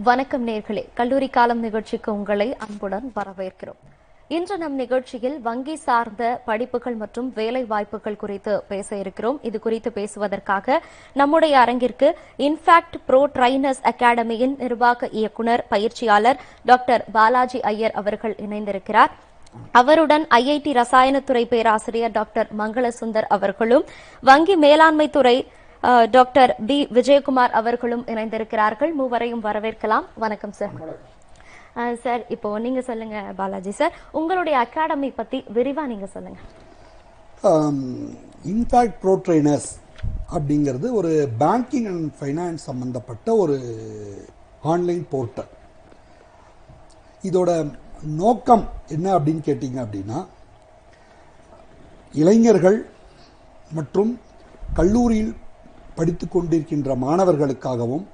வணக்கம் நேர்களே, கல்லூரி காலம் நிகழ்ச்சிக்கு உங்களை அன்புடன் வரவேற்கிறோம். இன்று நம் நிகழ்ச்சியில் வங்கி சார்ந்த படிப்புகள் மற்றும் வேலை வாய்ப்புகள் குறித்து பேச இருக்கிறோம். இது குறித்து பேசுவதற்காக நம்முடைய அரங்கிற்கு இன்ஃபேக்ட் ப்ரோ ட்ரைனர்ஸ் அகாடமியின் நிர்வாக இயக்குநர் பயிற்சியாளர் டாக்டர் பாலாஜி ஐயர் அவர்கள் இணைந்திருக்கிறார். அவருடன் ஐஐடி ரசாயனத்துறை பேராசிரியர் டாக்டர் மங்களசுந்தர் அவர்களும், வங்கி மேலாண்மை துறை டாக்டர் பி விஜயகுமார் அவர்களும் இணைந்திருக்கிறார்கள். மூவரையும் வரவேற்கலாம். வணக்கம் சார். சார், இப்போ நீங்க சொல்லுங்க பாலாஜி சார், உங்களுடைய அகாடமி பத்தி விரிவா நீங்க சொல்லுங்க. இன்ஃபேக்ட் ப்ரோ ட்ரைனர்ஸ் அப்படிங்கிறது ஒரு பேங்கிங் அண்ட் ஃபைனான்ஸ் சம்பந்தப்பட்ட ஒரு ஆன்லைன் போர்ட்டல். இதோட நோக்கம் என்ன அப்படின்னு கேட்டீங்க அப்படின்னா, இளைஞர்கள் மற்றும் கல்லூரியில் படித்து கொண்டிருக்கின்ற மாணவர்களுக்காகவும்,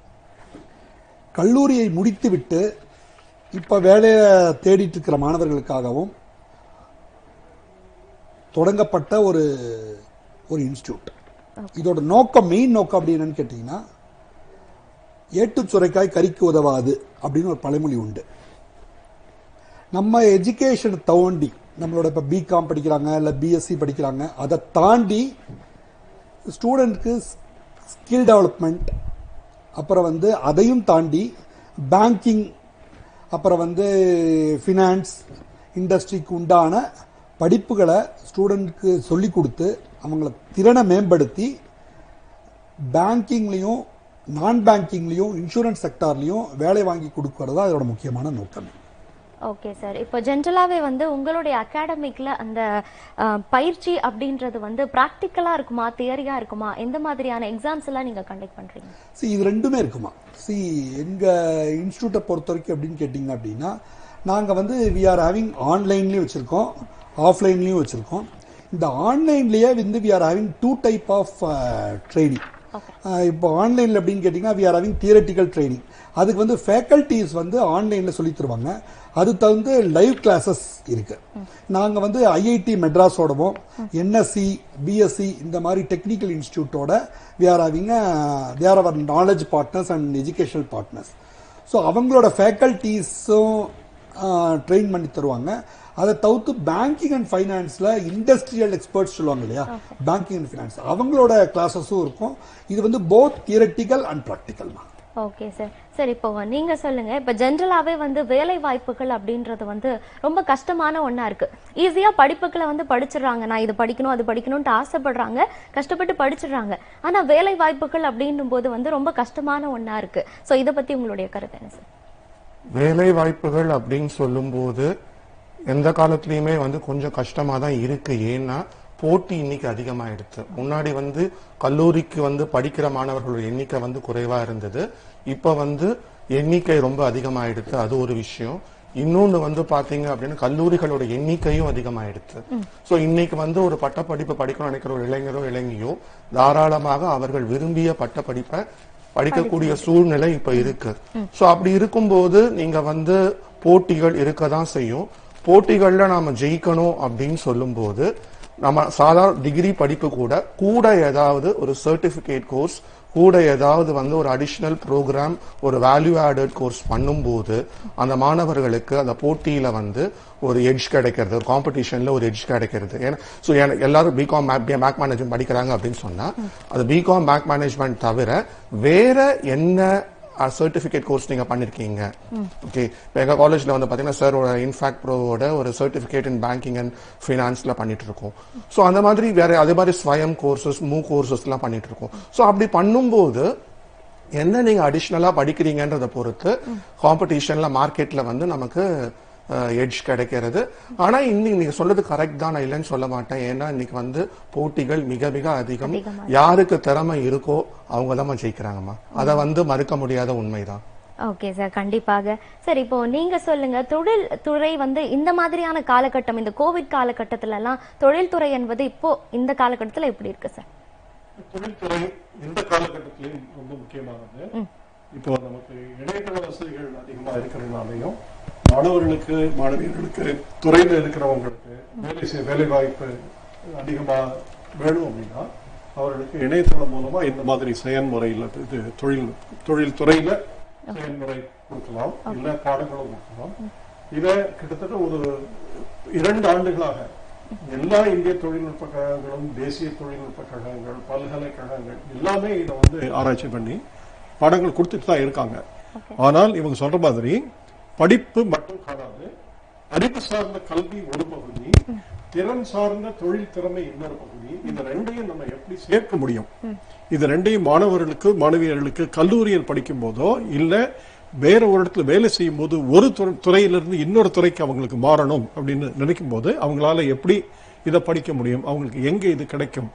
கல்லூரியை முடித்துவிட்டு இப்போ வேலையை தேடிட்டு இருக்கிற மாணவர்களுக்காகவும் தொடங்கப்பட்ட ஒரு இன்ஸ்டியூட். இதோட நோக்கம், மெயின் நோக்கம் அப்படி என்னன்னு கேட்டீங்கன்னா, ஏட்டு சுரைக்காய் கறிக்கு உதவாது அப்படின்னு ஒரு பழமொழி உண்டு. நம்ம எஜுகேஷனை தாண்டி, நம்மளோட இப்போ பிகாம் படிக்கிறாங்க இல்லை பிஎஸ்சி படிக்கிறாங்க, அதை தாண்டி ஸ்டூடெண்ட்க்கு ஸ்கில் டெவலப்மெண்ட், அப்புறம் அதையும் தாண்டி பேங்கிங், அப்புறம் ஃபினான்ஸ் இண்டஸ்ட்ரிக்கு உண்டான படிப்புகளை ஸ்டூடெண்ட்க்கு சொல்லி கொடுத்து அவங்கள திறனை மேம்படுத்தி பேங்கிங்லேயும் நான் பேங்கிங்லேயும் இன்சூரன்ஸ் செக்டார்லேயும் வேலை வாங்கி கொடுக்கறது தான் இதோட முக்கியமான நோக்கம். ஓகே சார், இப்போ ஜென்ரலாவே உங்களுடைய அகாடமிக்ல அந்த பயிற்சி அப்படின்றது பிராக்டிக்கலா இருக்குமா, தியரியா இருக்குமா, எந்த மாதிரியான எக்ஸாம்ஸ் எல்லாம் நீங்க கண்டக்ட் பண்றீங்க? இது ரெண்டுமே இருக்குமா. எங்க இன்ஸ்டியூட்டை பொறுத்த வரைக்கும் அப்படின்னு கேட்டீங்க அப்படின்னா, நாங்க வி ஆர் ஹேவிங் ஆன்லைன்லயும் வச்சிருக்கோம், ஆஃப்லைன்லயும் வச்சிருக்கோம். இந்த ஆன்லைன்லயே we are having 2 type of training. இப்போ ஆன்லைன்ல அப்படின்னு கேட்டீங்கன்னா, we are having theoretical training. அதுக்கு ஃபேக்கல்டிஸ் ஆன்லைன்ல சொல்லி தருவாங்க. அது தகுந்த லைவ் கிளாஸஸ் இருக்கு. நாங்க ஐஐடி மெட்ராஸோடவும் என்எஸ்சி பிஎஸ்சி இந்த மாதிரி டெக்னிக்கல் இன்ஸ்டியூட்டோட we are having they are our knowledge partners and educational partners. So அவங்களோட ஃபேக்கல்டிஸும் ட்ரெயின் பண்ணி தருவாங்க. அதை தவிர்த்து பேங்கிங் அண்ட் ஃபைனான்ஸ்ல இண்டஸ்ட்ரியல் எக்ஸ்பர்ட்ஸ் சொல்லுவாங்க இல்லையா, பேங்கிங் அண்ட் ஃபைனான்ஸ், அவங்களோட கிளாஸஸும் இருக்கும். இது போத் தியரட்டிக்கல் அண்ட் ப்ராக்டிக்கல் தான். Okay sir. சரி, இப்போ நீங்க சொல்லுங்க, இப்போ ஜென்ரலாவே வேலை வாய்ப்புகள் அப்படின்றது ரொம்ப கஷ்டமான ஒண்ணா இருக்கு. ஈஸியா படிப்புகளை படிச்சிடறாங்க, நான் இது படிக்கணும் அது படிக்கணும்னு ஆசைப்படுறாங்க, கஷ்டப்பட்டு படிச்சிடறாங்க. ஆனா வேலை வாய்ப்புகள் அப்படின்னும் போது ரொம்ப கஷ்டமான ஒண்ணா இருக்கு. சோ இதை பத்தி உங்களுடைய கருத்து என்ன சார்? வேலை வாய்ப்புகள் அப்படின்னு சொல்லும் போது எந்த காலத்திலயுமே கொஞ்சம் கஷ்டமா தான் இருக்கு. ஏன்னா போட்டி இன்னைக்கு அதிகமாயிடுச்சு. முன்னாடி கல்லூரிக்கு படிக்கிற மாணவர்களோட எண்ணிக்கை குறைவா இருந்தது. இப்ப எண்ணிக்கை ரொம்ப அதிகமாயிடுச்சு. அது ஒரு விஷயம். இன்னொன்னு பாத்தீங்க அப்படின்னா, கல்லூரிகளோட எண்ணிக்கையும் அதிகமாயிடுச்சு. சோ இன்னைக்கு ஒரு பட்டப்படிப்பு படிக்கணும்னு நினைக்கிற ஒரு இளைஞரோ இளைஞியோ தாராளமாக அவர்கள் விரும்பிய பட்டப்படிப்பை படிக்கக்கூடிய சூழ்நிலை இப்ப இருக்கு. சோ அப்படி இருக்கும்போது நீங்க போட்டிகள் இருக்கதான் செய்யும். போட்டிகள்ல நாம ஜெயிக்கணும் அப்படின்னு சொல்லும் போது நம்ம சாதாரண டிகிரி படிப்பு கூட ஏதாவது ஒரு சர்டிபிகேட் கோர்ஸ், கூட ஏதாவது ஒரு அடிஷனல் ப்ரோக்ராம், ஒரு வேல்யூ ஆடட் கோர்ஸ் பண்ணும்போது அந்த மாணவர்களுக்கு அந்த போட்டியில ஒரு எட்ஜ் கிடைக்கிறது, ஒரு காம்படிஷன்ல ஒரு எட்ஜ் கிடைக்கிறது. ஏன்னா எல்லாரும் பிகாம் பேங்க் மேனேஜ்மெண்ட் படிக்கிறாங்க அப்படின்னு சொன்னா, அது பிகாம் பேங்க் மேனேஜ்மெண்ட் தவிர வேற என்ன சர்டிபிகேட் கோர்ஸ் நீங்க பண்ணிருக்கீங்க? ஓகே, எங்க காலேஜ்ல பாத்தீங்கன்னா சார் இன்ஃபேக்ட் ப்ரோவோட ஒரு சர்டிபிகேட் இன் பேங்கிங் அண்ட் ஃபைனான்ஸ்ல பண்ணிட்டு இருக்கோம். சோ அந்த மாதிரி வேற அதே மாதிரி ஸ்வயம் கோர்சஸ், மூ கோர்சஸ் எல்லாம் பண்ணிட்டு இருக்கோம். சோ அப்படி பண்ணும்போது என்ன நீங்க அடிஷனலா படிக்கிறீங்கன்றத பொறுத்து காம்படிஷன்ல மார்க்கெட்ல நமக்கு எட்ஜ் கிடைக்கிறது. ஆனா இன்னைக்கு நீங்க சொல்றது கரெக்ட் தான், நான் இல்லைன்னு சொல்ல மாட்டேன். ஏன்னா இன்னைக்கு போட்டிகள் மிக மிக அதிகம். யாருக்கு திறமை இருக்கோ அவங்க தான் ஜெயிக்கிறாங்கம்மா. அதை மறுக்க முடியாத உண்மைதான். ஓகே சார், கண்டிப்பாக. சரி, இப்போ நீங்க சொல்லுங்க, தொழில் துறை இந்த மாதிரியான காலகட்டம், இந்த கோவிட் காலகட்டத்துல எல்லாம் தொழில்துறை என்பது இப்போ இந்த காலகட்டத்துல எப்படி இருக்கு சார்? தொழில்துறை இந்த காலகட்டத்திலையும் ரொம்ப முக்கியமானது. இப்போ நமக்கு இணையதள வசதிகள் அதிகமா இருக்கிறதுனாலையும் மாணவர்களுக்கு மாணவியர்களுக்கு துறையில இருக்கிறவங்களுக்கு வேலை வாய்ப்பு அதிகமா வேணும் அப்படின்னா அவர்களுக்கு இணையதளம் மூலமா இந்த மாதிரி செயல்முறையில் இது தொழில் துறையில செயல்முறை கொடுக்கலாம், இல்ல பாடங்களும் கொடுக்கலாம். இத கிட்டத்தட்ட ஒரு 2 ஆண்டுகளாக எல்லா இந்திய தொழில்நுட்ப கழகங்களும், தேசிய தொழில்நுட்ப கழகங்கள், பல்கலைக்கழகங்கள் எல்லாமே இதை வந்து ஆராய்ச்சி பண்ணி பாடங்கள் கொடுத்துட்டு தான் இருக்காங்க. ஆனால் இவங்க சொல்ற மாதிரி படிப்பு மட்டும் காணாது, அறிவு சார்ந்த கல்வி ஒரு பகுதி, திறன் சார்ந்த தொழில் திறமை இன்னொரு பகுதி. இந்த ரெண்டையும் நம்ம எப்படி சேர்க்க முடியும்? இது ரெண்டையும் மாணவர்களுக்கு, மாணவியர்களுக்கு கல்லூரியில் படிக்கும் போதோ இல்ல வேற ஒரு இடத்துல வேலை செய்யும் போது ஒரு துறையிலிருந்து இன்னொரு துறைக்கு அவங்களுக்கு மாறணும் அப்படின்னு நினைக்கும் போது அவங்களால எப்படி இதை படிக்க முடியும்? அவங்களுக்கு எங்க இது கிடைக்கும்?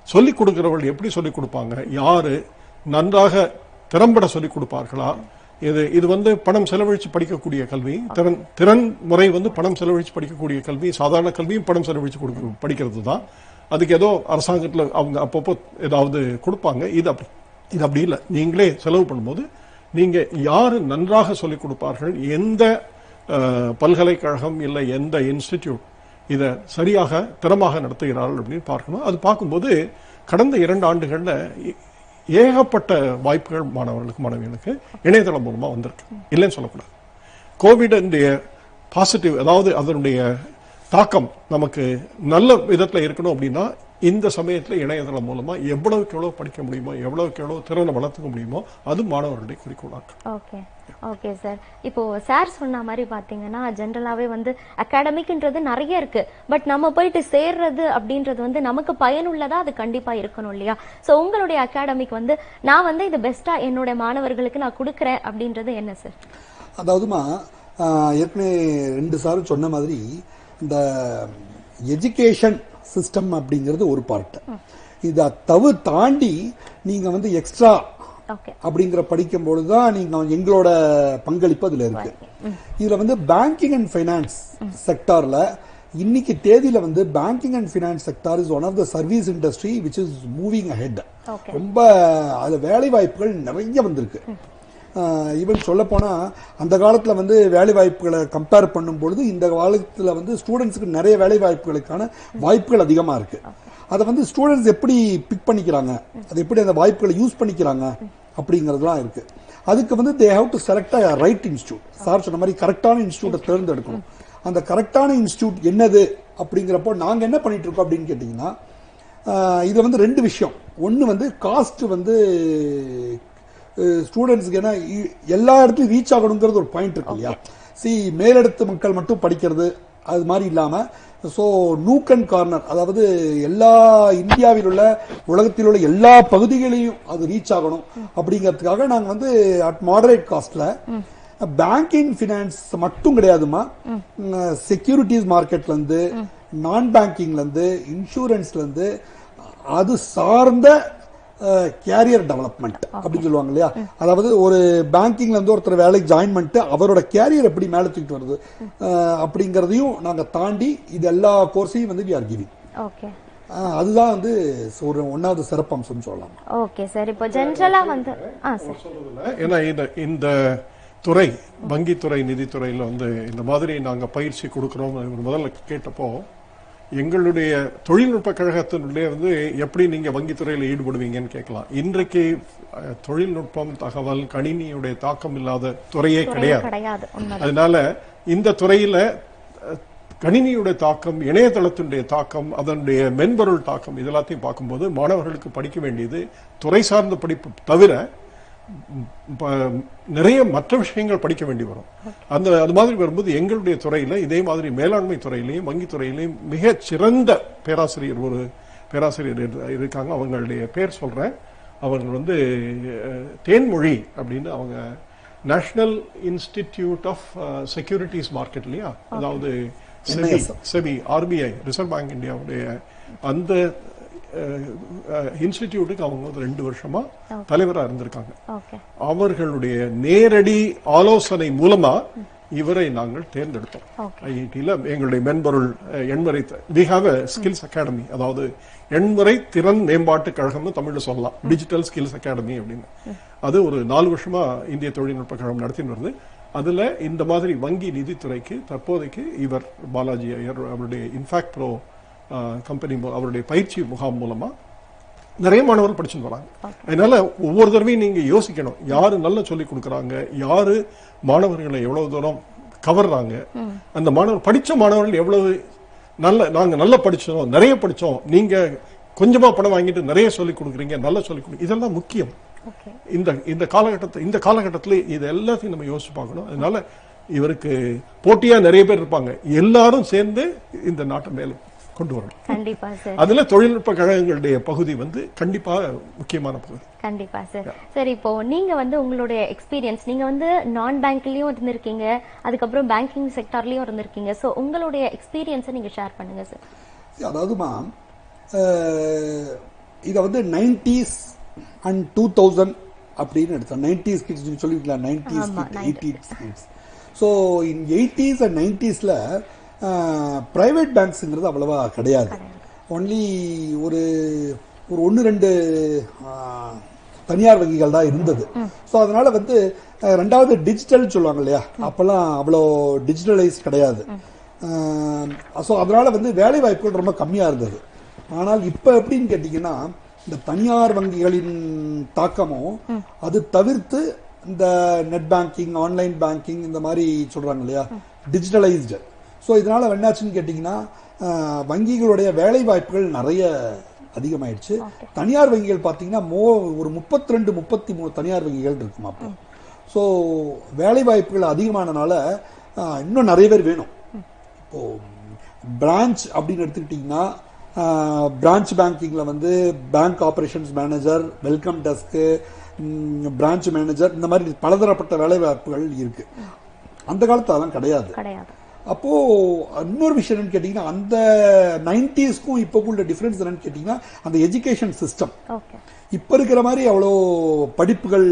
சொல்லிக் கொடுக்கிறவர்கள் எப்படி சொல்லிக் கொடுப்பாங்க? யாரு நன்றாக திறம்பட சொல்லிக் கொடுப்பார்களா? இது வந்து பணம் செலவழிச்சு படிக்கக்கூடிய கல்வி, திறன் முறை வந்து பணம் செலவழிச்சு படிக்கக்கூடிய கல்வி, சாதாரண கல்வியும் பணம் செலவழிச்சு படிக்கிறது தான். அதுக்கு ஏதோ அரசாங்கத்தில் அவங்க அப்பப்போ ஏதாவது கொடுப்பாங்க. இது அப்படி இல்லை. நீங்களே செலவு பண்ணும்போது நீங்க யாரு நன்றாக சொல்லிக் கொடுப்பார்கள், எந்த பல்கலைக்கழகம் இல்லை எந்த இன்ஸ்டிடியூட் இதை சரியாக திறமாக நடத்துகிறார்கள் அப்படின்னு பார்க்கணும். அது பார்க்கும்போது கடந்த 2 ஆண்டுகள்ல ஏகப்பட்ட வாய்ப்புகள் மாணவர்களுக்கு, மாணவிகளுக்கு இணையதளம் மூலமா வந்திருக்கு, இல்லைன்னு சொல்லக்கூடாது. கோவிட் பாசிட்டிவ், அதாவது அதனுடைய தாக்கம் நமக்கு நல்ல விதத்துல இருக்கணும் அப்படின்னா இந்த சமயத்துல இணையதளம் மூலமா எவ்வளவுக்கு எவ்வளவு படிக்க முடியுமோ, எவ்வளவுக்கு எவ்வளவு திறனை வளர்த்துக்க முடியுமோ அது மாணவர்களுடைய குறிக்கோளாக. Okay okay sir. இப்போ சார் சொன்ன மாதிரி பாத்தீங்கன்னா ஜென்ரலாவே வந்து அகாடமிக்ன்றது நிறைய இருக்கு. பட் நம்ம போயிட்டு சேர்றது அப்படின்றது வந்து நமக்கு பயனுள்ளதா அது கண்டிப்பா இருக்கணும் இல்லையா? சோ உங்களுடைய அகாடமிக் வந்து நான் வந்து இது பெஸ்டா என்னோட மாணவர்களுக்கு நான் கொடுக்கறேன் அப்படின்றது என்ன சார்? அதாவதுமா ஏற்கனவே 2 சாரும் சொன்ன மாதிரி இந்த எஜுகேஷன் சிஸ்டம் அப்படிங்கிறது ஒரு பார்ட். இதை தாண்டி நீங்க வந்து எக்ஸ்ட்ரா அப்படிங்கிற படிக்கும் பொழுதுதான் நீங்க எங்களோட பங்களிப்பு அதுல இருக்கு. இதுல வந்து பேங்கிங் அண்ட் ஃபைனான்ஸ் செக்டார்ல இன்னைக்கு தேதியில வந்து banking and finance sector is one of the service industry which is moving ahead. ரொம்ப அதுல வேலை வாய்ப்புகள் நிறைய வந்திருக்கு. ஈவன் சொல்ல போனா அந்த காலத்துல வந்து வேலை வாய்ப்புகளை கம்பேர் பண்ணும் பொழுது இந்த காலத்துல வந்து ஸ்டூடெண்ட்ஸுக்கு நிறைய வேலை வாய்ப்புகளுக்கான வாய்ப்புகள் அதிகமா இருக்கு. அதை வந்து ஸ்டூடெண்ட்ஸ் எப்படி பிக் பண்ணிக்கிறாங்க, அதை எப்படி அந்த வாய்ப்புகளை யூஸ் பண்ணிக்கிறாங்க அப்படிங்கறதுலாம் இருக்கு. அதுக்கு வந்து they have to select a right institute. Sir சொன்ன மாதிரி கரெக்டான இன்ஸ்டியூட்டை தேர்ந்தெடுக்கணும். அந்த கரெக்டான இன்ஸ்டியூட் என்னது அப்படிங்கிறப்போ நாங்க என்ன பண்ணிட்டு இருக்கோம் அப்படின்னு கேட்டீங்கன்னா, இது வந்து 2 விஷயம். ஒன்னு வந்து காஸ்ட் வந்து ஸ்டூடெண்ட்ஸ்க்கு, ஏன்னா எல்லா இடத்துலையும் ரீச் ஆகணுங்கிறது ஒரு பாயிண்ட் இருக்கு இல்லையா? மேலிடத்து மக்கள் மட்டும் படிக்கிறது அது மாதிரி இல்லாம நூக் அண்ட் கார்னர், அதாவது எல்லா இந்தியாவில் உள்ள உலகத்தில் உள்ள எல்லா பகுதிகளையும் அது ரீச் ஆகணும் அப்படிங்கிறதுக்காக நாங்க வந்து அட் மாடரேட் காஸ்ட்ல பேங்கிங் பினான்ஸ் மட்டும் கிடையாதுமா, செக்யூரிட்டிஸ் மார்க்கெட்ல இருந்து, நான் பேங்கிங்ல இருந்து, இன்சூரன்ஸ்ல இருந்து, அது சார்ந்த கேரியர் டெவலப்மெண்ட் அப்படின்னு சொல்லுவாங்க இல்லையா? அதாவது ஒரு பேங்கிங்ல இருந்து ஒருத்தர் வேலைக்கு ஜாயின் பண்ணிட்டு அவரோட கேரியர் எப்படி மேல தூக்கிட்டு வருது அப்படிங்கறதையும் நாங்க தாண்டி இது எல்லா கோர்ஸையும் வந்து வி ஆர் கிவிங். ஓகே, அதுதான் வந்து ஒரு 1வது சிறப்பம்சம் சொல்லலாம். Okay sir. இப்போ ஜெனரலா வந்து ஏன்னா இந்த துறை, வங்கித்துறை, நிதித்துறையில வந்து இந்த மாதிரி நாங்க பயிற்சி கொடுக்கிறோம் முதல்ல கேட்டப்போ எங்களுடைய தொழில்நுட்ப கழகத்தினுடைய வந்து எப்படி நீங்க வங்கித்துறையில ஈடுபடுவீங்கன்னு கேட்கலாம். இன்றைக்கு தொழில்நுட்பம், தகவல், கணினியுடைய தாக்கம் இல்லாத துறையே கிடையாது. அதனால இந்த துறையில கணினியுடைய தாக்கம், இணையதளத்தினுடைய தாக்கம், அதனுடைய மென்பொருள் தாக்கம் இதெல்லாத்தையும் பார்க்கும்போது மாணவர்களுக்கு படிக்க வேண்டியது துறை சார்ந்த படிப்பு தவிர நிறைய மற்ற விஷயங்கள் படிக்க வேண்டி வரும். அது மாதிரி வரும்போது எங்களுடைய துறையில இதே மாதிரி மேலாண்மை துறையிலையும் வங்கித்துறையிலையும் மிக சிறந்த ஒரு பேராசிரியர் இருக்காங்க. அவங்களுடைய பேர் சொல்றேன். அவங்க வந்து தேன்மொழி அப்படின்னு, அவங்க national institute of securities market இல்லையா, அதாவது செபி ஆர்பிஐ ரிசர்வ் பேங்க் இந்தியாவுடைய அந்த இன்ஸ்டிடியூட்டுக்கு அவங்க 2 வருஷமா தலைவரா இருந்திருக்காங்க. அவர்களுடைய நேரடி ஆலோசனை மூலமா இவரை நாங்கள் தேர்ந்தெடுத்தோம். ஐஐடியில எங்களுடைய மென்பொருள் எண்முறை we have a skills academy, அதாவது எண்முறை திறன் மேம்பாட்டு கழகம்னு தமிழ்ல சொல்லலாம், டிஜிட்டல் ஸ்கில்ஸ் அகாடமி அப்படின்னு. அது ஒரு 4 வருஷமா இந்திய தொழில்நுட்ப கழகம் நடத்தின்னு வருது. அதுல இந்த மாதிரி வங்கி நிதித்துறைக்கு தற்போதைக்கு இவர் பாலாஜி ஐயர் அவருடைய இன்ஃபேக்ட் ப்ரோ கம்பெனி அவருடைய பயிற்சி முகாம் மூலமா நிறைய மாணவர்கள் படிச்சுட்டு வராங்க. அதனால ஒவ்வொரு தடவையும் நீங்க யோசிக்கணும், யாரு நல்லா சொல்லி கொடுக்குறாங்க, யாரு மாணவர்களை எவ்வளவு தூரம் கவர்றாங்க, அந்த மாணவர் படிச்ச மாணவர்கள் எவ்வளவு நாங்க நல்லா படிச்சோம், நிறைய படிச்சோம், நீங்க கொஞ்சமா பணம் வாங்கிட்டு நிறைய சொல்லி கொடுக்குறீங்க, நல்லா சொல்லி கொடுக்குறீங்க, இதெல்லாம் முக்கியம். இந்த காலகட்டத்தில் இது எல்லாத்தையும் நம்ம யோசிச்சு பார்க்கணும். அதனால இவருக்கு போட்டியா நிறைய பேர் இருப்பாங்க, எல்லாரும் சேர்ந்து இந்த நாட்டை மேல கொண்டு வரணும். கண்டிப்பா சார். அதுல தொழில்நுட்ப கழகங்களுடைய பகுதி முக்கியமா முக்கியமான பகுதி. கண்டிப்பா சார். சரி, இப்போ நீங்க உங்களுடைய எக்ஸ்பீரியன்ஸ், நீங்க நான் பேங்க்லயும் இருந்திருக்கீங்க, அதுக்கப்புறம் பேங்கிங் செக்டார்லயும் இருந்திருக்கீங்க. சோ உங்களுடைய எக்ஸ்பீரியன்ஸை நீங்க ஷேர் பண்ணுங்க சார். அதாவதுமா இதை 90s and 2000 அப்படின்னு எடுத்தோம். 90s கிட்ஸ் நீங்க சொல்லிருக்கலாம், 90s kids, 80s kids. So in 80s and 90sல பிரைவேட் பேங்க்ஸுங்கிறது அவ்வளவா கிடையாது. ஒன்லி ஒரு 1-2 தனியார் வங்கிகள் தான் இருந்தது. ஸோ அதனால ரெண்டாவது டிஜிட்டல் சொல்லுவாங்க இல்லையா, அப்பெல்லாம் அவ்வளோ டிஜிட்டலைஸ் கிடையாது. ஸோ அதனால வேலை வாய்ப்புகள் ரொம்ப கம்மியா இருந்தது. ஆனால் இப்ப எப்படின்னு கேட்டீங்கன்னா, இந்த தனியார் வங்கிகளின் தாக்கமும் அது தவிர்த்து இந்த நெட் பேங்கிங், ஆன்லைன் பேங்கிங் இந்த மாதிரி சொல்றாங்க இல்லையா, டிஜிட்டலைஸ்டு. ஸோ இதனால என்னாச்சுன்னு கேட்டீங்கன்னா, வங்கிகளுடைய வேலை வாய்ப்புகள் நிறைய அதிகமாயிடுச்சு. தனியார் வங்கிகள் பார்த்தீங்கன்னா ஒரு 32-33 தனியார் வங்கிகள் இருக்குமா அப்போ. ஸோ வேலை வாய்ப்புகள் அதிகமானனால இன்னும் நிறைய பேர் வேணும். இப்போ பிரான்ச் அப்படின்னு எடுத்துக்கிட்டீங்கன்னா, பிரான்ச் பேங்கிங்ல bank operations manager, welcome desk, branch manager, இந்த மாதிரி பலதரப்பட்ட வேலை வாய்ப்புகள் இருக்கு. அந்த காலத்துல அதெல்லாம் கிடையாது. அப்போ இன்னொரு விஷயம் என்னன்னு கேட்டீங்கன்னா, அந்த 90ஸ்க்கும் இப்போ உள்ள டிஃபரன்ஸ் என்னன்னு கேட்டீங்கன்னா, அந்த எஜுகேஷன் சிஸ்டம் இப்ப இருக்கிற மாதிரி அவ்வளோ படிப்புகள்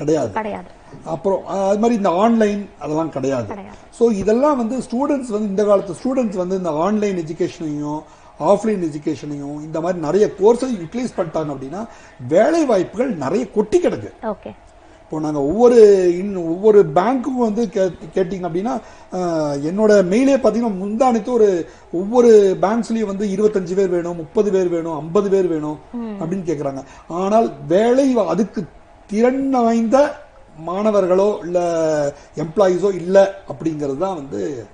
கிடையாது. அப்புறம் அது மாதிரி இந்த ஆன்லைன் அதெல்லாம் கிடையாது. ஸோ இதெல்லாம் ஸ்டூடெண்ட்ஸ் இந்த காலத்து ஸ்டூடெண்ட்ஸ் இந்த ஆன்லைன் எஜுகேஷனையும் ஆஃப்லைன் எஜுகேஷனையும் இந்த மாதிரி நிறைய கோர்ஸை யூட்டிலைஸ் பண்ணிட்டாங்க அப்படின்னா வேலை வாய்ப்புகள் நிறைய கொட்டி கிடக்கு. இப்போ நாங்கள் ஒவ்வொரு பேங்க்குக்கும் கேட்டிங்க அப்படின்னா, என்னோட மெயிலே பார்த்தீங்கன்னா முந்தானத்து ஒவ்வொரு பேங்க்ஸ்லயும் 25 பேர் வேணும், 30 பேர் வேணும், 50 பேர் வேணும் அப்படின்னு கேட்குறாங்க. ஆனால் வேலை அதுக்கு திறன் வாய்ந்த மாணவர்களோ இல்ல எம்ப்ளாயிஸோ இல்ல அப்படிங்கிறது தான்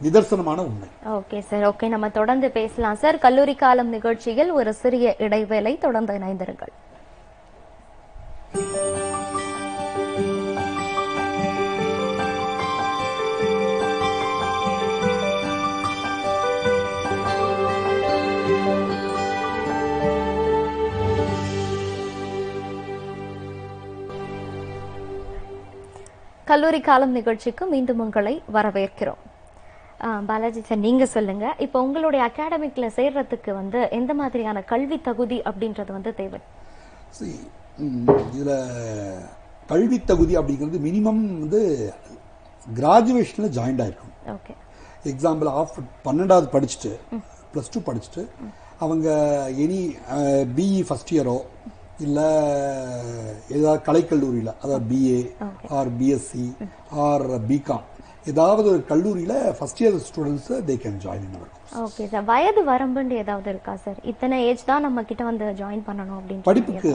நிதர்சனமான உண்மை. ஓகே சார், ஓகே, நம்ம தொடர்ந்து பேசலாம் சார். கல்லூரி காலம் நிகழ்ச்சியில் ஒரு சிறிய இடைவேளை, தொடர்ந்து இணைந்திருங்கள். கல்லூரி காலம் நிகழ்ச்சிக்கு மீண்டும் உங்களை வரவேற்கிறோம். பாலாஜி சார், நீங்க சொல்லுங்க, இப்போ உங்களுடைய அகாடமிக்ல சேர்றதுக்கு எந்த மாதிரியான கல்வி தகுதி அப்படின்றது தேவை? இதுல கல்வி தகுதி அப்படிங்கிறது மினிமம் கிராஜுவேஷன்ல ஜாயின் ஆயிருக்கும். ஓகே. எக்ஸாம்பிள் 12வது படிச்சுட்டு +2 படிச்சுட்டு அவங்க எனி பிஇ ஃபர்ஸ்ட் இயரோ இல்ல ஏதாவது கலைக்கல்லூரியில, அதாவது BA or BSc or BCom ஏதாவது ஒரு கல்லூரியில first year students they can join in our course. Okay sir. வயது வரம்புன்னு ஏதாவது இருக்கா சார்? இத்தனை ஏஜ் தான் நம்ம கிட்ட ஜாயின் பண்ணணும் அப்படின்னு? படிப்புக்கு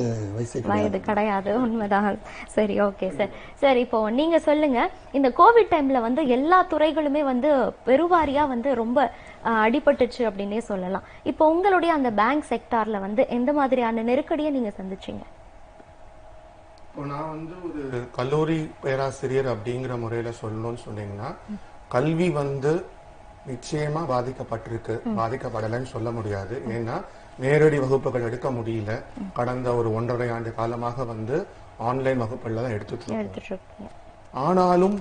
வயது கிடையாது. உண்மைதான். சரி, ஓகே சார். சார், இப்போ நீங்க சொல்லுங்க, இந்த கோவிட் டைம்ல எல்லா துறைகளுமே பெருவாரியா ரொம்ப அடிபட்டுச்சு அப்படின்னே சொல்லலாம். இப்போ உங்களுடைய அந்த பேங்க் செக்டார்ல எந்த மாதிரியான நெருக்கடியை நீங்க சந்திச்சீங்க? இப்போ நான் ஒரு கல்லூரி பேராசிரியர் அப்படிங்கிற முறையில சொல்லணும்னு சொன்னீங்கன்னா, கல்வி நிச்சயமா பாதிக்கப்பட்டிருக்கு, பாதிக்கப்படலைன்னு சொல்ல முடியாது. ஏன்னா நேரடி வகுப்புகள் எடுக்க முடியல. கடந்த ஒரு 1.5 ஆண்டு காலமாக ஆன்லைன் வகுப்புகள் தான் எடுத்துட்டு இருக்கோம். ஆனாலும்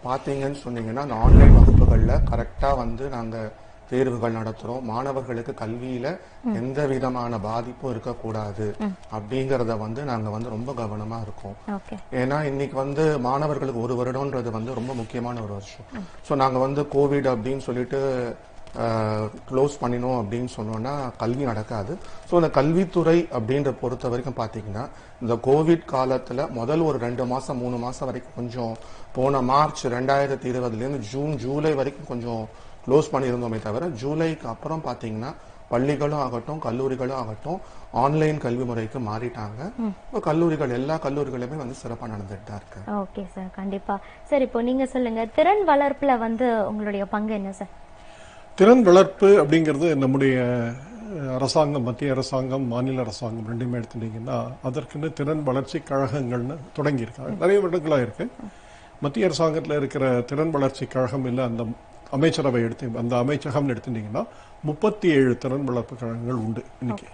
பாத்தீங்கன்னு சொன்னீங்கன்னா, அந்த ஆன்லைன் வகுப்புகள்ல கரெக்டா நாங்க தேர்வுகள் நடத்துறோம். மாணவர்களுக்கு கல்வியில எந்த விதமான பாதிப்பும் இருக்கக்கூடாது அப்படிங்கறத நாங்க ரொம்ப கவனமா இருக்கோம். ஏன்னா இன்னைக்கு மாணவர்களுக்கு 1 வருடம்ன்றது ரொம்ப முக்கியமான ஒரு வருஷம். சோ நாங்க கோவிட் அப்படின்னு சொல்லிட்டு க்ளோஸ் பண்ணினோம் அப்படின்னு சொன்னோம்னா கல்வி நடக்காது. ஸோ இந்த கல்வித்துறை அப்படின்ற பொறுத்த வரைக்கும் பாத்தீங்கன்னா, இந்த கோவிட் காலத்துல முதல் ஒரு 2 மாசம் 3 மாசம் வரைக்கும் கொஞ்சம், போன மார்ச் 2020 ஜூன் ஜூலை வரைக்கும் கொஞ்சம் க்ளோஸ் பண்ணியிருந்தோமே தவிர, ஜூலைக்கு அப்புறம் பாத்தீங்கன்னா பள்ளிகளும் ஆகட்டும் கல்லூரிகளும் ஆகட்டும் ஆன்லைன் கல்வி முறைக்கு மாறிட்டாங்க. கல்லூரிகள் எல்லா கல்லூரிகளுமே வந்து சிறப்பா நடந்துட்டு தான் இருக்கு. ஓகே சார், கண்டிப்பா. சார், இப்போ நீங்க சொல்லுங்க, திறன் வளர்ப்புல வந்து உங்களுடைய பங்கு என்ன சார்? திறன் வளர்ப்பு அப்படிங்கிறது நம்முடைய அரசாங்கம், மத்திய அரசாங்கம், மாநில அரசாங்கம் ரெண்டுமே எடுத்துட்டீங்கன்னா அதற்குன்னு திறன் வளர்ச்சி கழகங்கள்னு தொடங்கி இருக்காங்க. நிறைய வருடங்களா இருக்கு. மத்திய அரசாங்கத்தில் இருக்கிற திறன் வளர்ச்சி கழகம் இல்ல அந்த அமைச்சரவை அந்த அமைச்சகம் எடுத்துட்டீங்கன்னா 37 திறன் வளர்ப்பு கழகங்கள் உண்டு இன்னைக்கு.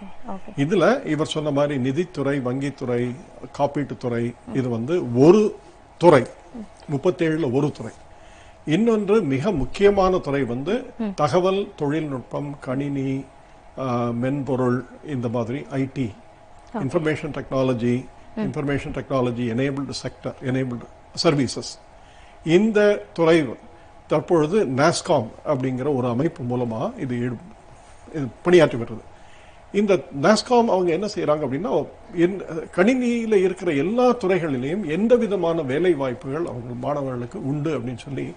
இதுல இவர் சொன்ன மாதிரி நிதித்துறை, வங்கித்துறை, காப்பீட்டுத்துறை, இது வந்து ஒரு துறை, 37ல ஒரு துறை. இன்னொன்று மிக முக்கியமான துறை வந்து தகவல் தொழில்நுட்பம், கணினி, மென்பொருள், இந்த மாதிரி IT, information technology enabled sector, enabled services. இந்த துறை தற்பொழுது நாஸ்காம் அப்படிங்கிற ஒரு அமைப்பு மூலமா இது பணியாற்றி வருது. இந்த நாஸ்காம் அவங்க என்ன செய்யறாங்க அப்படின்னா, கணினியில இருக்கிற எல்லா துறைகளிலையும் எந்த விதமான வேலை வாய்ப்புகள் அவங்க மாணவர்களுக்கு உண்டு அப்படின்னு சொல்லி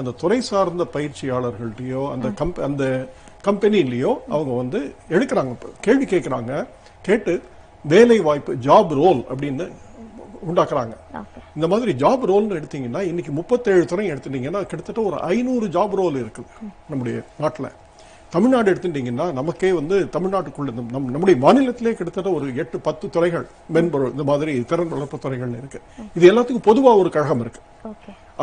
அந்த துறை சார்ந்த பயிற்சியாளர்கள்ட்டயோ அந்த கம்பெனிலயோ அவங்க வந்து எடுக்கிறாங்க, கேள்வி கேட்கிறாங்க, கேட்டு வேலை வாய்ப்பு ஜாப் ரோல் அப்படின்னு உண்டாக்குறாங்க. இந்த மாதிரி ஜாப் ரோல் எடுத்தீங்கன்னா இன்னைக்கு 37 துறை எடுத்துட்டீங்கன்னா கிட்டத்தட்ட ஒரு 500 ஜாப் ரோல் இருக்குது நம்முடைய நாட்டில். தமிழ்நாடு எடுத்துட்டீங்கன்னா நமக்கே வந்து தமிழ்நாட்டுக்குள்ள நம்முடைய மாநிலத்திலே கிட்டத்தட்ட ஒரு 8-10 துறைகள், மென்பொருள், இந்த மாதிரி திறன் வளர்ப்பு துறைகள் இருக்கு. இது எல்லாத்துக்கும் பொதுவா ஒரு கழகம் இருக்கு,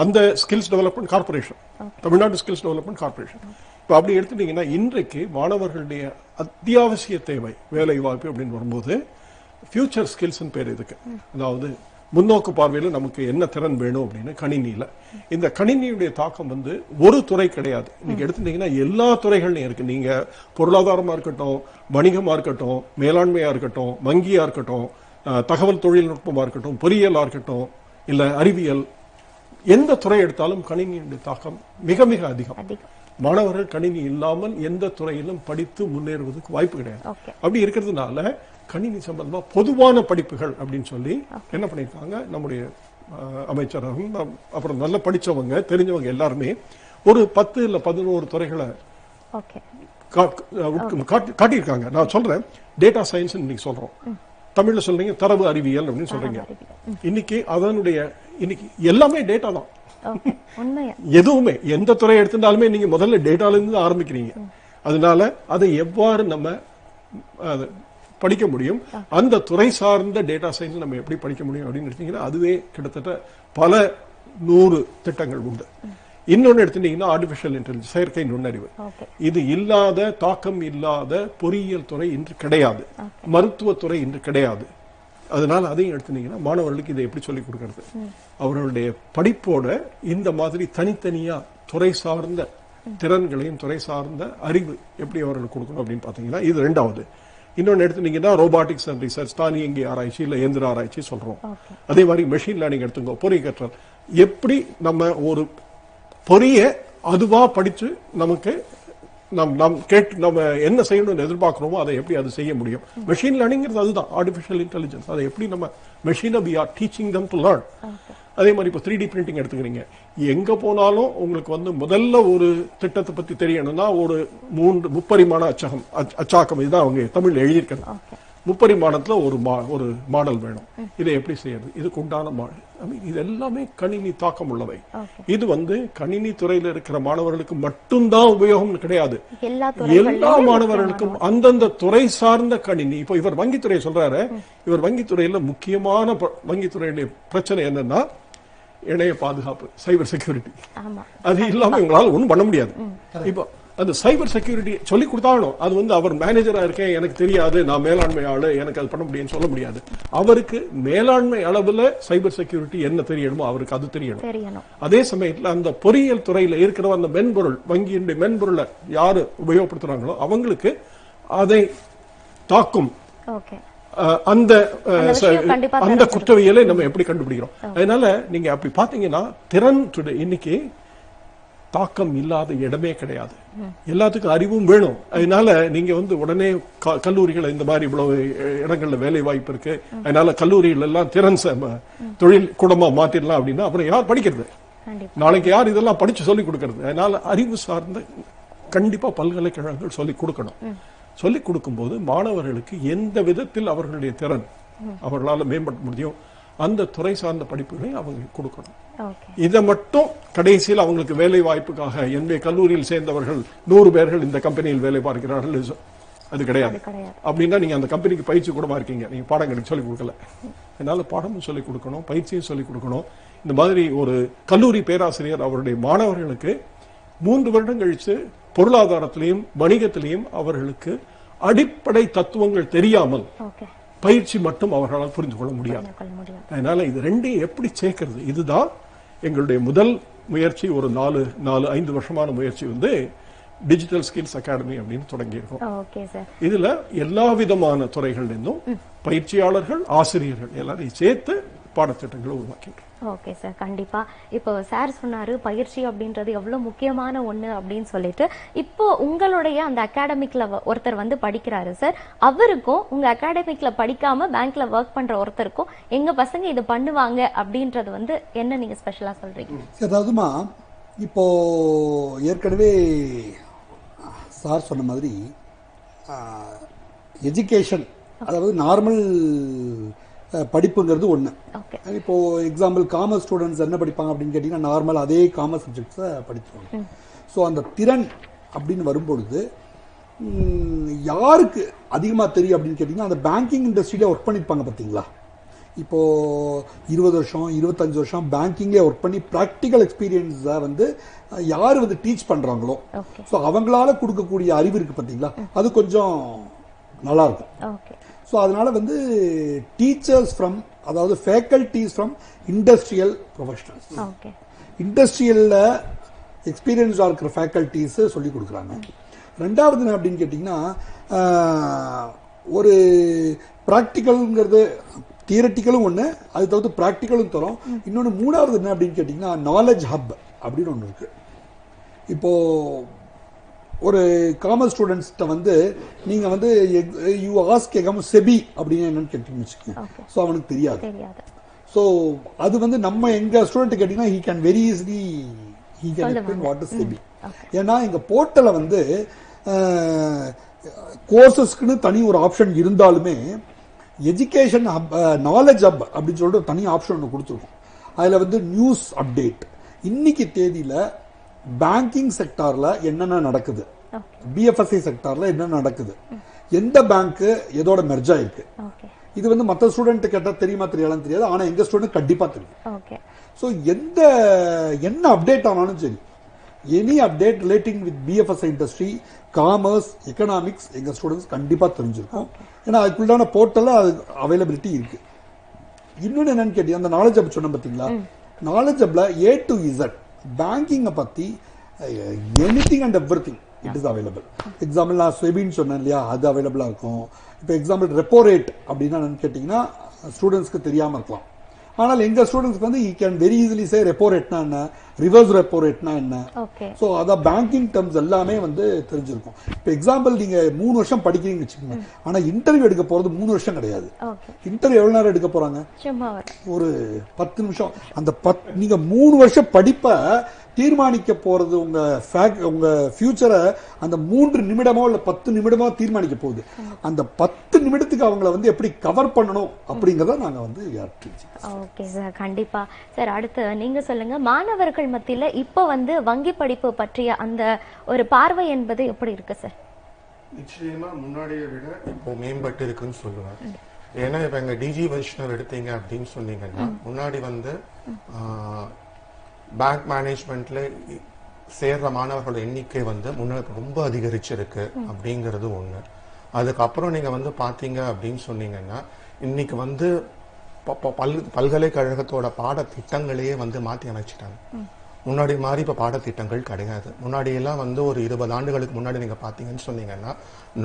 அந்த skills development corporation, Tamil Nadu skills development corporation. இப்போ அப்படி எடுத்துட்டீங்கன்னா இன்றைக்கு மாணவர்களுடைய அத்தியாவசிய தேவை வேலை வாய்ப்பு அப்படின்னு வரும்போது ஃபியூச்சர் ஸ்கில்ஸ் பேர் இதுக்கு. அதாவது முன்னோக்கு பார்வையில் நமக்கு என்ன திறன் வேணும் அப்படின்னு கணினியில. இந்த கணினியுடைய தாக்கம் வந்து ஒரு துறை கிடையாது. நீங்க எடுத்துட்டீங்கன்னா எல்லா துறைகள்லையும் இருக்கு. நீங்க பொருளாதாரமா இருக்கட்டும், வணிகமா இருக்கட்டும், மேலாண்மையா இருக்கட்டும், வங்கியா இருக்கட்டும், தகவல் தொழில்நுட்பமா இருக்கட்டும், பொறியியலா இருக்கட்டும், இல்ல அறிவியல், எந்த துறை எடுத்தாலும் கணினியுடைய தாக்கம் மிக மிக அதிகம். மாணவர்கள் கணினி இல்லாமல் எந்த துறையிலும் படித்து முன்னேறுவதற்கு வாய்ப்பு கிடையாது. அப்படி இருக்கிறதுனால கணினி சம்பந்தமா பொதுவான படிப்புகள் அப்படின்னு சொல்லி என்ன பண்ணிருக்காங்க நம்முடைய அமைச்சரகம், அப்புறம் நல்ல படிச்சவங்க தெரிஞ்சவங்க எல்லாருமே ஒரு 10 இல்ல 11 துறைகளை காட்டியிருக்காங்க. நான் சொல்றேன் டேட்டா சயின்ஸ் இன்னைக்கு சொல்றோம், தமிழ்ல சொல்றீங்க தரவு அறிவியல் அப்படின்னு சொல்றீங்க. இன்னைக்கு அதனுடைய இன்னைக்கு எல்லாமே டேட்டா தான். எதுவுமே எந்த துறை எடுத்துட்டாலுமே நீங்க முதல்ல டேட்டால இருந்து ஆரம்பிக்கிறீங்க. அதனால அதை எவ்வாறு நம்ம படிக்க முடியும், அந்த துறை சார்ந்த டேட்டா சயின்ஸ் நம்ம எப்படி படிக்க முடியும் அப்படின்னு எடுத்தீங்கன்னா அதுவே கிட்டத்தட்ட பல 100 திட்டங்கள் உண்டு. இன்னொன்னு எடுத்துட்டீங்கன்னா ஆர்டிபிஷியல் இன்டெலிஜென்ஸ், செயற்கை நுண்ணறிவு. இது இல்லாத, தாக்கம் இல்லாத பொறியியல் துறை இன்று கிடையாது, மருத்துவத்துறை இன்று கிடையாது. அதனால அதையும் எடுத்துட்டீங்கன்னா மாணவர்களுக்கு இதை எப்படி சொல்லிக் கொடுக்கறது, அவர்களுடைய படிப்போட இந்த மாதிரி தனித்தனியா துறை சார்ந்த திறன்களையும் துறை சார்ந்த அறிவு எப்படி அவர்களுக்கு கொடுக்கணும் அப்படின்னு பாத்தீங்கன்னா இது ரெண்டாவது. இன்னொன்னு எடுத்துட்டீங்கன்னா ரோபாட்டிக்ஸ் அண்ட் ரிசர்ச், தானியங்கி ஆராய்ச்சி இல்ல இயந்திர ஆராய்ச்சி சொல்றோம். அதே மாதிரி மெஷின் லேர்னிங் எடுத்துக்கோ, பொறி கற்றல். எப்படி நம்ம ஒரு பொறிய அதுவா படிச்சு நமக்கு நம்ம என்ன செய்யணும்னு எதிர்பார்க்கிறோமோ அதை எப்படி அது செய்ய முடியும். மெஷின் லேர்னிங்கிறது அதுதான், ஆர்டிபிஷியல் இன்டெலிஜென்ஸ். அதை எப்படி நம்ம மெஷினை we are teaching them to learn. அதே மாதிரி இப்போ 3D பிரிண்டிங் எடுத்துக்கிறீங்க, எங்க போனாலும் உங்களுக்கு வந்து முதல்ல ஒரு திட்டத்தை பத்தி தெரியணும்னா ஒரு 3 முப்பரிமாண அச்சாக்கம், இதுதான் அவங்க தமிழ் எழுதியிருக்காங்க. முப்பரிமாணத்துல ஒரு மாடல் வேணும், இதை எப்படி செய்யறது, இதுக்கு உண்டான இது எல்லாமே கணினி தாக்கம் உள்ளவை. இது வந்து கணினி துறையில இருக்கிற மாணவர்களுக்கு மட்டும்தான் உபயோகம் கிடையாது, எல்லா மாணவர்களுக்கும் அந்தந்த துறை சார்ந்த கணினி. இப்போ இவர் வங்கித்துறை சொல்றாரு, இவர் வங்கித்துறையில முக்கியமான வங்கித்துறையுடைய பிரச்சனை என்னன்னா இணைய பாதுகாப்பு, சைபர் செக்யூரிட்டி. அது இல்லாம இவங்களால ஒண்ணும் பண்ண முடியாது. இப்போ அந்த சைபர் செக்யூரிட்டி சொல்லி கொடுத்தாலும் அது வந்து அவர் மேனேஜரா இருக்கேன், எனக்கு தெரியாது, நான் மேலாண்மை ஆளு, எனக்கு அது பண்ண முடியும்னு சொல்ல முடியாது. அவருக்கு மேலாண்மை அளவுல சைபர் செக்யூரிட்டி என்ன தெரியணுமோ அவருக்கு அது தெரியணும். அதே சமயத்துல அந்த பொறியியல் துறையில இருக்கிற அந்த மென்பொருள், வங்கியினுடைய மென்பொருளை யாரு உபயோகப்படுத்துறாங்களோ அவங்களுக்கு அதை தாக்கும் அந்த குற்றவியலை நம்ம எப்படி கண்டுபிடிக்கிறோம். அதனால நீங்க அப்படி பாத்தீங்கன்னா திறன் இன்னைக்கு தாக்கம் இல்லாத இடமே கிடையாது. எல்லாத்துக்கும் அறிவும் வேணும். அதனால நீங்க வந்து உடனே கல்லூரிகள் இந்த மாதிரி இவ்வளவு இடங்கள்ல வேலை வாய்ப்பு இருக்கு, அதனால கல்லூரிகள் எல்லாம் திறன் தொழில் கூடமா மாத்திடலாம் அப்படின்னா அப்புறம் யார் படிக்கிறது, நாளைக்கு யார் இதெல்லாம் படிச்சு சொல்லிக் கொடுக்கறது. அதனால அறிவு சார்ந்த கண்டிப்பா பல்கலைக்கழகங்கள் சொல்லிக் கொடுக்கணும். சொல்லிக் கொடுக்கும்போது மாணவர்களுக்கு எந்த விதத்தில் அவர்களுடைய திறன் அவர்களால் மேம்படுத்த முடியும் அந்த துறை சார்ந்த படிப்புகளை அவங்களுக்கு கொடுக்கணும். இதை மட்டும் கடைசியில் அவங்களுக்கு வேலை வாய்ப்புக்காக என்னுடைய கல்லூரியில் சேர்ந்தவர்கள் 100 பேர்கள் இந்த கம்பெனியில் வேலை பார்க்கிறார்கள் அது கிடையாது. அப்படின்னா நீங்க அந்த கம்பெனிக்கு பயிற்சி கூடமா இருக்கீங்க, நீங்க பாடங்களுக்கு சொல்லிக் கொடுக்கல. அதனால பாடமும் சொல்லிக் கொடுக்கணும், பயிற்சியும் சொல்லிக் கொடுக்கணும். இந்த மாதிரி ஒரு கல்லூரி பேராசிரியர் அவருடைய மாணவர்களுக்கு 3 வருடம் கழிச்சு பொருளாதாரத்திலையும் வணிகத்திலையும் அவர்களுக்கு அடிப்படை தத்துவங்கள் தெரியாமல் பயிற்சி மட்டும் அவர்களால் புரிந்து கொள்ள முடியாது. அதனால இது ரெண்டையும் எப்படி சேர்க்கிறது, இதுதான் எங்களுடைய முதல் முயற்சி. ஒரு 4-5 வருஷமான முயற்சி வந்து டிஜிட்டல் ஸ்கில்ஸ் அகாடமி அப்படின்னு தொடங்கியிருக்கோம். இதுல எல்லா விதமான துறைகளிலிருந்தும் பயிற்சியாளர்கள், ஆசிரியர்கள் எல்லாரையும் சேர்த்து பாடத்திட்டங்களை உருவாக்கின்றோம். ஓகே சார், கண்டிப்பா. இப்போ சார் சொன்னாரு பயிற்சி அப்படின்றது எவ்வளவு முக்கியமான ஒண்ணு அப்படின்னு சொல்லிட்டு, இப்போ உங்களுடைய அந்த அகாடமிக்ல ஒருத்தர் வந்து படிக்கிறாரு சார், அவருக்கும் உங்க அகாடமிக்ல படிக்காம பேங்க்ல ஒர்க் பண்ற ஒருத்தருக்கும் எங்க பசங்க இது பண்ணுவாங்க அப்படின்றது வந்து என்ன நீங்க ஸ்பெஷலா சொல்றீங்க? அதாவதுமா இப்போ ஏற்கனவே சார் சொன்ன மாதிரி எஜுகேஷன், அதாவது நார்மல் படிப்புங்கிறது ஒன்று. இப்போ எக்ஸாம்பிள் காமர்ஸ் ஸ்டூடெண்ட்ஸ் என்ன படிப்பாங்க அப்படின்னு கேட்டீங்கன்னா நார்மல் அதே காமர்ஸ் சப்ஜெக்ட்ஸை படிச்சுவாங்க. ஸோ அந்த திறன் அப்படின்னு வரும்பொழுது யாருக்கு அதிகமாக தெரியும் அப்படின்னு கேட்டிங்கன்னா அந்த பேங்கிங் இண்டஸ்ட்ரியில ஒர்க் பண்ணியிருப்பாங்க பார்த்தீங்களா. இப்போ 20 வருஷம் 25 வருஷம் பேங்கிங்லேயே ஒர்க் பண்ணி ப்ராக்டிக்கல் எக்ஸ்பீரியன்ஸை வந்து யார் வந்து டீச் பண்ணுறாங்களோ, ஸோ அவங்களால கொடுக்கக்கூடிய அறிவு இருக்கு பார்த்தீங்களா, அது கொஞ்சம் நல்லா இருக்கும். ஸோ அதனால வந்து டீச்சர்ஸ் ஃப்ரம், அதாவது ஃபேக்கல்டிஸ் ஃப்ரம் இண்டஸ்ட்ரியல் ப்ரொஃபஷனல்ஸ், இண்டஸ்ட்ரியலில் எக்ஸ்பீரியன்ஸாக இருக்கிற ஃபேக்கல்டிஸ் சொல்லி கொடுக்குறாங்க. ரெண்டாவது என்ன அப்படின்னு கேட்டிங்கன்னா ஒரு ப்ராக்டிக்கல்ங்கிறது தியரட்டிக்கலும் ஒன்று, அது தவிர்த்து ப்ராக்டிக்கலும் தரும். இன்னொன்று மூணாவது என்ன அப்படின்னு கேட்டிங்கன்னா நாலேஜ் ஹப் அப்படின்னு ஒன்று இருக்குது. இப்போது ஒரு காமர்ஸ் ஸ்டூடெண்ட்ஸ்கிட்ட வந்து நீங்கள் வந்து யூ ஆஸ்க் கேட்காம செபி அப்படின்னு என்னன்னு கேட்டீங்கன்னு வச்சுக்கோங்க, ஸோ அவனுக்கு தெரியாது. ஸோ அது வந்து நம்ம எங்கள் ஸ்டூடெண்ட் கேட்டிங்கன்னா he can very easily he can explain what is SEBI. ஏன்னா எங்கள் போர்ட்டலில் வந்து கோர்சஸ்க்குன்னு தனி ஒரு ஆப்ஷன் இருந்தாலுமே எஜுகேஷன் ஹப், நாலேஜ் ஹப் அப்படின்னு சொல்லிட்டு தனி ஆப்ஷன் ஒன்று கொடுத்துருக்கோம். அதில் வந்து நியூஸ் அப்டேட், இன்னைக்கு தேதியில் பேங்கிங் செக்டார்ல என்னென்ன நடக்குது, பிஎஃப்எஸ்ஐ செக்டார்ல என்ன நடக்குது, எந்த பேங்க் எதோட மெர்ஜ் ஆயிருக்கு, இது வந்து மற்ற ஸ்டூடெண்ட் கேட்டா தெரியுமா தெரியாதுன்னு தெரியாது, ஆனா எங்க ஸ்டூடெண்ட் கண்டிப்பா தெரியும். ஸோ என்ன அப்டேட் ஆனாலும் சரி, any update relating with BFSI industry, commerce, economics எங்க ஸ்டூடெண்ட்ஸ் கண்டிப்பா தெரிஞ்சிருக்கும். ஏன்னா அதுக்குள்ளான போர்ட்டல்ல அது அவைலபிலிட்டி இருக்கு. இன்னொன்னு என்னன்னு கேட்டீங்க, அந்த நாலேஜ் ஹப் சொன்ன பார்த்தீங்களா, நாலேஜ் ஹப்ல A to Z பேங்கிங்கை பத்தி anything and everything it is available. Example நான் ஸ்வெபின்னு சொன்னேன் இல்லையா, அது அவைலபிளா இருக்கும். இப்போ எக்ஸாம்பிள் ரெப்போ ரேட் அப்படின்னா கேட்டீங்கன்னா ஸ்டூடெண்ட்ஸ்க்கு தெரியாம இருக்கலாம், ஆனால் எங்க ஸ்டூடெண்ட்ஸ்க்கு வந்து you can very easily say repo ரேட்னா என்ன, ரிவர்ஸ் ரெப்போ ரேட்னா என்ன. ஸோ அதான் பேங்கிங் டர்ம்ஸ் எல்லாமே வந்து தெரிஞ்சிருக்கும். இப்போ எக்ஸாம்பிள் நீங்க 3 வருஷம் படிக்கிறீங்கன்னு வச்சுக்கோங்க, ஆனா இன்டர்வியூ எடுக்க போறது 3 வருஷம் கிடையாது. இன்டர்வியூ எவ்வளவு நேரம் எடுக்க போறாங்க, ஒரு 10 நிமிஷம். அந்த நீங்க 3 வருஷம் படிப்ப தீர்மானிக்க போறது உங்க ஃபியூச்சரை அந்த 3 நிமிடமோ இல்ல 10 நிமிடமோ தீர்மானிக்க போகுது. அந்த 10 நிமிடத்துக்கு அவங்கள வந்து எப்படி கவர் பண்ணணும் அப்படிங்கறத நாங்க வந்து ஓகே சார், கண்டிப்பா சார். அடுத்து நீங்க சொல்லுங்க, மாணவர்கள் மத்தியில இப்ப வந்து வங்கி படிப்பு பற்றிய அந்த ஒரு பார்வை என்பது எப்படி இருக்கு சார்? நிச்சயமா முன்னாடியை விட இப்போ மேம்பட்டு இருக்குன்னு சொல்லுவேன். ஏன்னா இப்ப எங்க டிஜி வைஷ்ணவ் எடுத்தீங்க அப்படின்னு சொன்னீங்கன்னா, முன்னாடி வந்து பேங்க் மேனேஜ்மெண்ட்ல சேர்ற மாணவர்களோட எண்ணிக்கை வந்து முன்னாடி ரொம்ப அதிகரிச்சிருக்கு அப்படிங்கிறது ஒண்ணு. அதுக்கப்புறம் நீங்க வந்து பாத்தீங்க அப்படின்னு சொன்னீங்கன்னா, இன்னைக்கு வந்து பல்கலைக்கழகத்தோட பாடத்திட்டங்களையே வந்து மாற்றி அமைச்சிட்டாங்க. முன்னாடி மாதிரி இப்ப பாடத்திட்டங்கள் கிடையாது. முன்னாடி எல்லாம் வந்து ஒரு 20 ஆண்டுகளுக்கு முன்னாடி நீங்க பாத்தீங்கன்னு சொன்னீங்கன்னா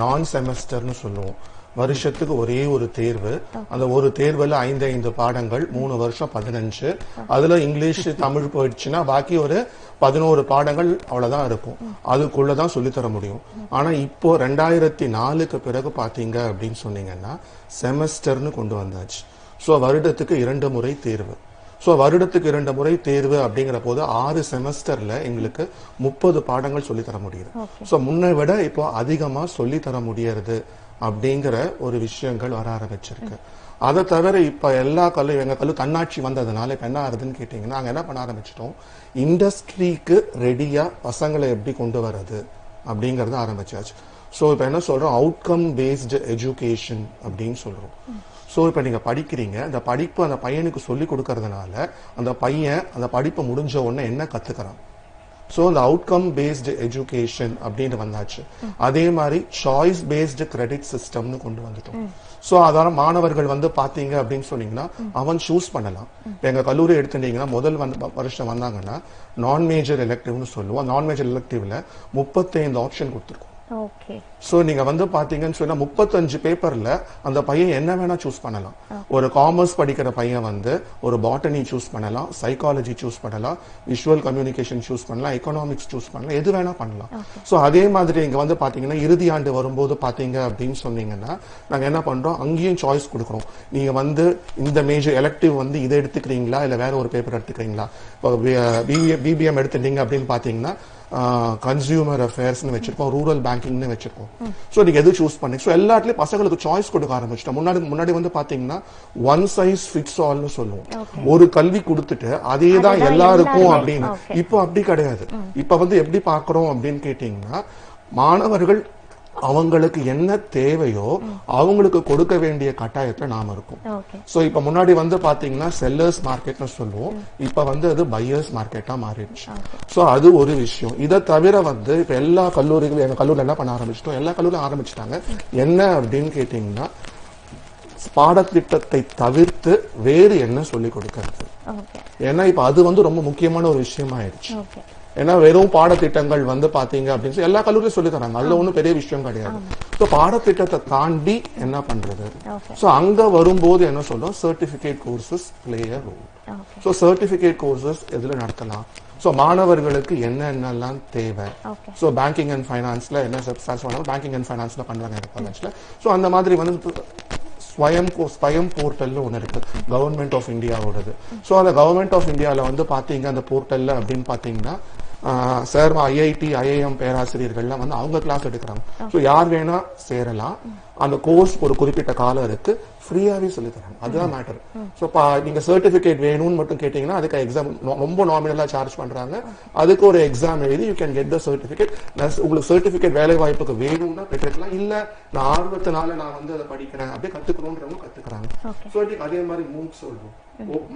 நான் செமஸ்டர்னு சொல்லுவோம். வருஷத்துக்கு ஒரே ஒரு தேர்வு, அந்த ஒரு தேர்வுல 5 பாடங்கள், 3 வருஷம் 15. அதுல இங்கிலீஷ் தமிழ் போயிடுச்சுன்னா பாக்கி ஒரு 11 பாடங்கள் அவ்வளவுதான் இருக்கும். அதுக்குள்ளதான் சொல்லித்தர முடியும். ஆனா இப்போ 2004க்கு பிறகு பாத்தீங்க அப்படின்னு சொன்னீங்கன்னா செமஸ்டர்னு கொண்டு வந்தாச்சு. சோ வருடத்துக்கு 2 முறை தேர்வு. சோ வருடத்துக்கு 2 முறை தேர்வு அப்படிங்கிற போது 6 செமஸ்டர்ல எங்களுக்கு 30 பாடங்கள் சொல்லி தர முடியுது. சோ முன்னை விட இப்போ அதிகமா சொல்லி தர முடியறது அப்படிங்கிற ஒரு விஷயங்கள் வர ஆரம்பிச்சிருக்கு. அதை தவிர இப்ப எல்லா எங்க கல்லு தன்னாட்சி வந்ததுனால இப்ப என்ன ஆகுதுன்னு கேட்டீங்கன்னா நாங்க என்ன பண்ண ஆரம்பிச்சிட்டோம், இண்டஸ்ட்ரிக்கு ரெடியா பசங்களை எப்படி கொண்டு வர்றது அப்படிங்கறத ஆரம்பிச்சாச்சு. சோ இப்ப என்ன சொல்றோம், அவுட்கம் பேஸ்டு எஜுகேஷன் அப்படின்னு சொல்றோம். சோ இப்ப நீங்க படிக்கிறீங்க, அந்த படிப்பு அந்த பையனுக்கு சொல்லி கொடுக்கறதுனால அந்த பையன் அந்த படிப்பு முடிஞ்ச உடனே என்ன கத்துக்கிறான். சோ அந்த அவுட்கம் பேஸ்டு எஜுகேஷன் அப்படின்னு வந்தாச்சு. அதே மாதிரி சாய்ஸ் பேஸ்டு கிரெடிட் சிஸ்டம்னு கொண்டு வந்துட்டோம். சோ அதான மாணவர்கள் வந்து பாத்தீங்க அப்படின்னு சொன்னீங்கன்னா அவன் சூஸ் பண்ணலாம். எங்க கல்லூரி எடுத்துட்டீங்கன்னா முதல் வருஷம் வந்தாங்கன்னா நான் மேஜர் எலெக்டிவ்னு சொல்லுவோம். நான் மேஜர் எலெக்டிவ்ல 35 ஆப்ஷன் கொடுத்துருக்கோம். சோ நீங்க வந்து பாத்தீங்கன்னு சொன்னா 35 பேப்பர்ல அந்த பையன் என்ன வேணா சூஸ் பண்ணலாம். ஒரு காமர்ஸ் படிக்கிற பையன் வந்து ஒரு பாட்டனி சூஸ் பண்ணலாம், சைக்காலஜி சூஸ் பண்ணலாம், விஷுவல் கம்யூனிகேஷன் சூஸ் பண்ணலாம், எக்கனாமிக்ஸ் சூஸ் பண்ணலாம், எது வேணா பண்ணலாம். சோ அதே மாதிரி இங்க வந்து பாத்தீங்கன்னா இறுதி ஆண்டு வரும்போது பாத்தீங்க அப்படின்னு சொன்னீங்கன்னா நாங்க என்ன பண்றோம், அங்கேயும் சாய்ஸ் கொடுக்குறோம். நீங்க வந்து இந்த மேஜர் எலெக்டிவ் வந்து இதை எடுத்துக்கிறீங்களா இல்ல வேற ஒரு பேப்பர் எடுத்துக்கிறீங்களா. பிபிஎம் எடுத்துட்டீங்க அப்படின்னு பாத்தீங்கன்னா கன்சியூமர் அஃபேர்ஸ்னு வச்சிருக்கோம், ரூரல் பேங்கிங்னு வச்சிருக்கோம். சோ நீங்க எது சூஸ் பண்ணி சோ எல்லாத்துலயும் பசங்களுக்கு சாய்ஸ் கொடுக்க ஆரம்பிச்சிட்டோம். முன்னாடி வந்து பாத்தீங்கன்னா ஒன் சைஸ் ஃபிட்ஸ் ஆல்னு சொல்லுவோம். ஒரு கல்வி கொடுத்துட்டு அதே தான் எல்லாருக்கும் அப்படின்னு. இப்போ அப்படி கிடையாது. இப்ப வந்து எப்படி பாக்குறோம் அப்படின்னு கேட்டீங்கன்னா மாணவர்கள் அவங்களுக்கு என்ன தேவையோ அவங்களுக்கு கொடுக்க வேண்டிய கட்டாயத்துல நாம இருக்கும். சோ இப்ப முன்னாடி வந்து பாத்தீங்கன்னா செல்லர்ஸ் மார்க்கெட்னு சொல்லுவோம், இப்ப வந்து அது பையர்ஸ் மார்க்கெட்டா மாறிடுச்சு. சோ அது ஒரு விஷயம். இதை தவிர வந்து இப்ப எல்லா கல்லூரிகளும் எங்க கல்லூரில என்ன பண்ண ஆரம்பிச்சிட்டோம், எல்லா கல்லூரியும் ஆரம்பிச்சிட்டாங்க. என்ன அப்படின்னு கேட்டீங்கன்னா பாடத்திட்டத்தை தவிர்த்து வேறு என்ன சொல்லிக் கொடுக்கிறது. ஏன்னா இப்ப அது வந்து ரொம்ப முக்கியமான ஒரு விஷயம் ஆயிடுச்சு. ஏன்னா வெறும் பாடத்திட்டங்கள் வந்து பாத்தீங்க அப்படின்னு எல்லா கல்லூரியும் சொல்லி தராங்க, அதுல ஒன்றும் பெரிய விஷயம் கிடையாது. ஸோ பாடத்திட்டத்தை தாண்டி என்ன பண்றது. ஸோ அங்க வரும்போது என்ன சொல்றோம், certificate courses play a role. So certificate courses எதுல நடத்தலாம், ஸோ மாணவர்களுக்கு என்னென்னலாம் தேவை. ஸோ பேங்கிங் அண்ட் ஃபைனான்ஸ்ல என்ன பேங்கிங் அண்ட் ஃபைனான்ஸ்ல பண்றாங்க காலேஜ்ல. ஸோ அந்த மாதிரி வந்து ஸ்வயம் போர்ட்டல் ஒன்று இருக்கு கவர்மெண்ட் ஆஃப் இந்தியாவோடது. ஸோ அந்த கவர்மெண்ட் ஆஃப் இந்தியாவில் வந்து பாத்தீங்க அந்த போர்ட்டல்ல அப்படின்னு பாத்தீங்கன்னா சார் ஐஐடி ஐஐஎம் பேராசிரியர்கள்லாம் வந்து அவங்க கிளாஸ் எடுக்கிறாங்க. ஸோ யார் வேணா சேரலாம். அந்த கோர்ஸ் ஒரு குறிப்பிட்ட காலம் இருக்கு, ஃப்ரீயாவே சொல்லி தராங்க. அதுதான் மேட்டர். ஸோ நீங்க சர்டிபிகேட் வேணும்னு மட்டும் கேட்டீங்கன்னா அதுக்கு எக்ஸாம் ரொம்ப நாமினலா சார்ஜ் பண்றாங்க. அதுக்கு ஒரு எக்ஸாம் எழுதி you can get the certificate. உங்களுக்கு சர்டிபிகேட் வேலை வாய்ப்புக்கு வேணும்னா பெற்றுக்கலாம், இல்ல நான் ஆர்வத்தினால நான் வந்து அதை படிக்கிறேன் அப்படியே கத்துக்கணும்ன்றவங்க கத்துக்கிறாங்க. ஸோ அதே மாதிரி மூக் சொல்றோம்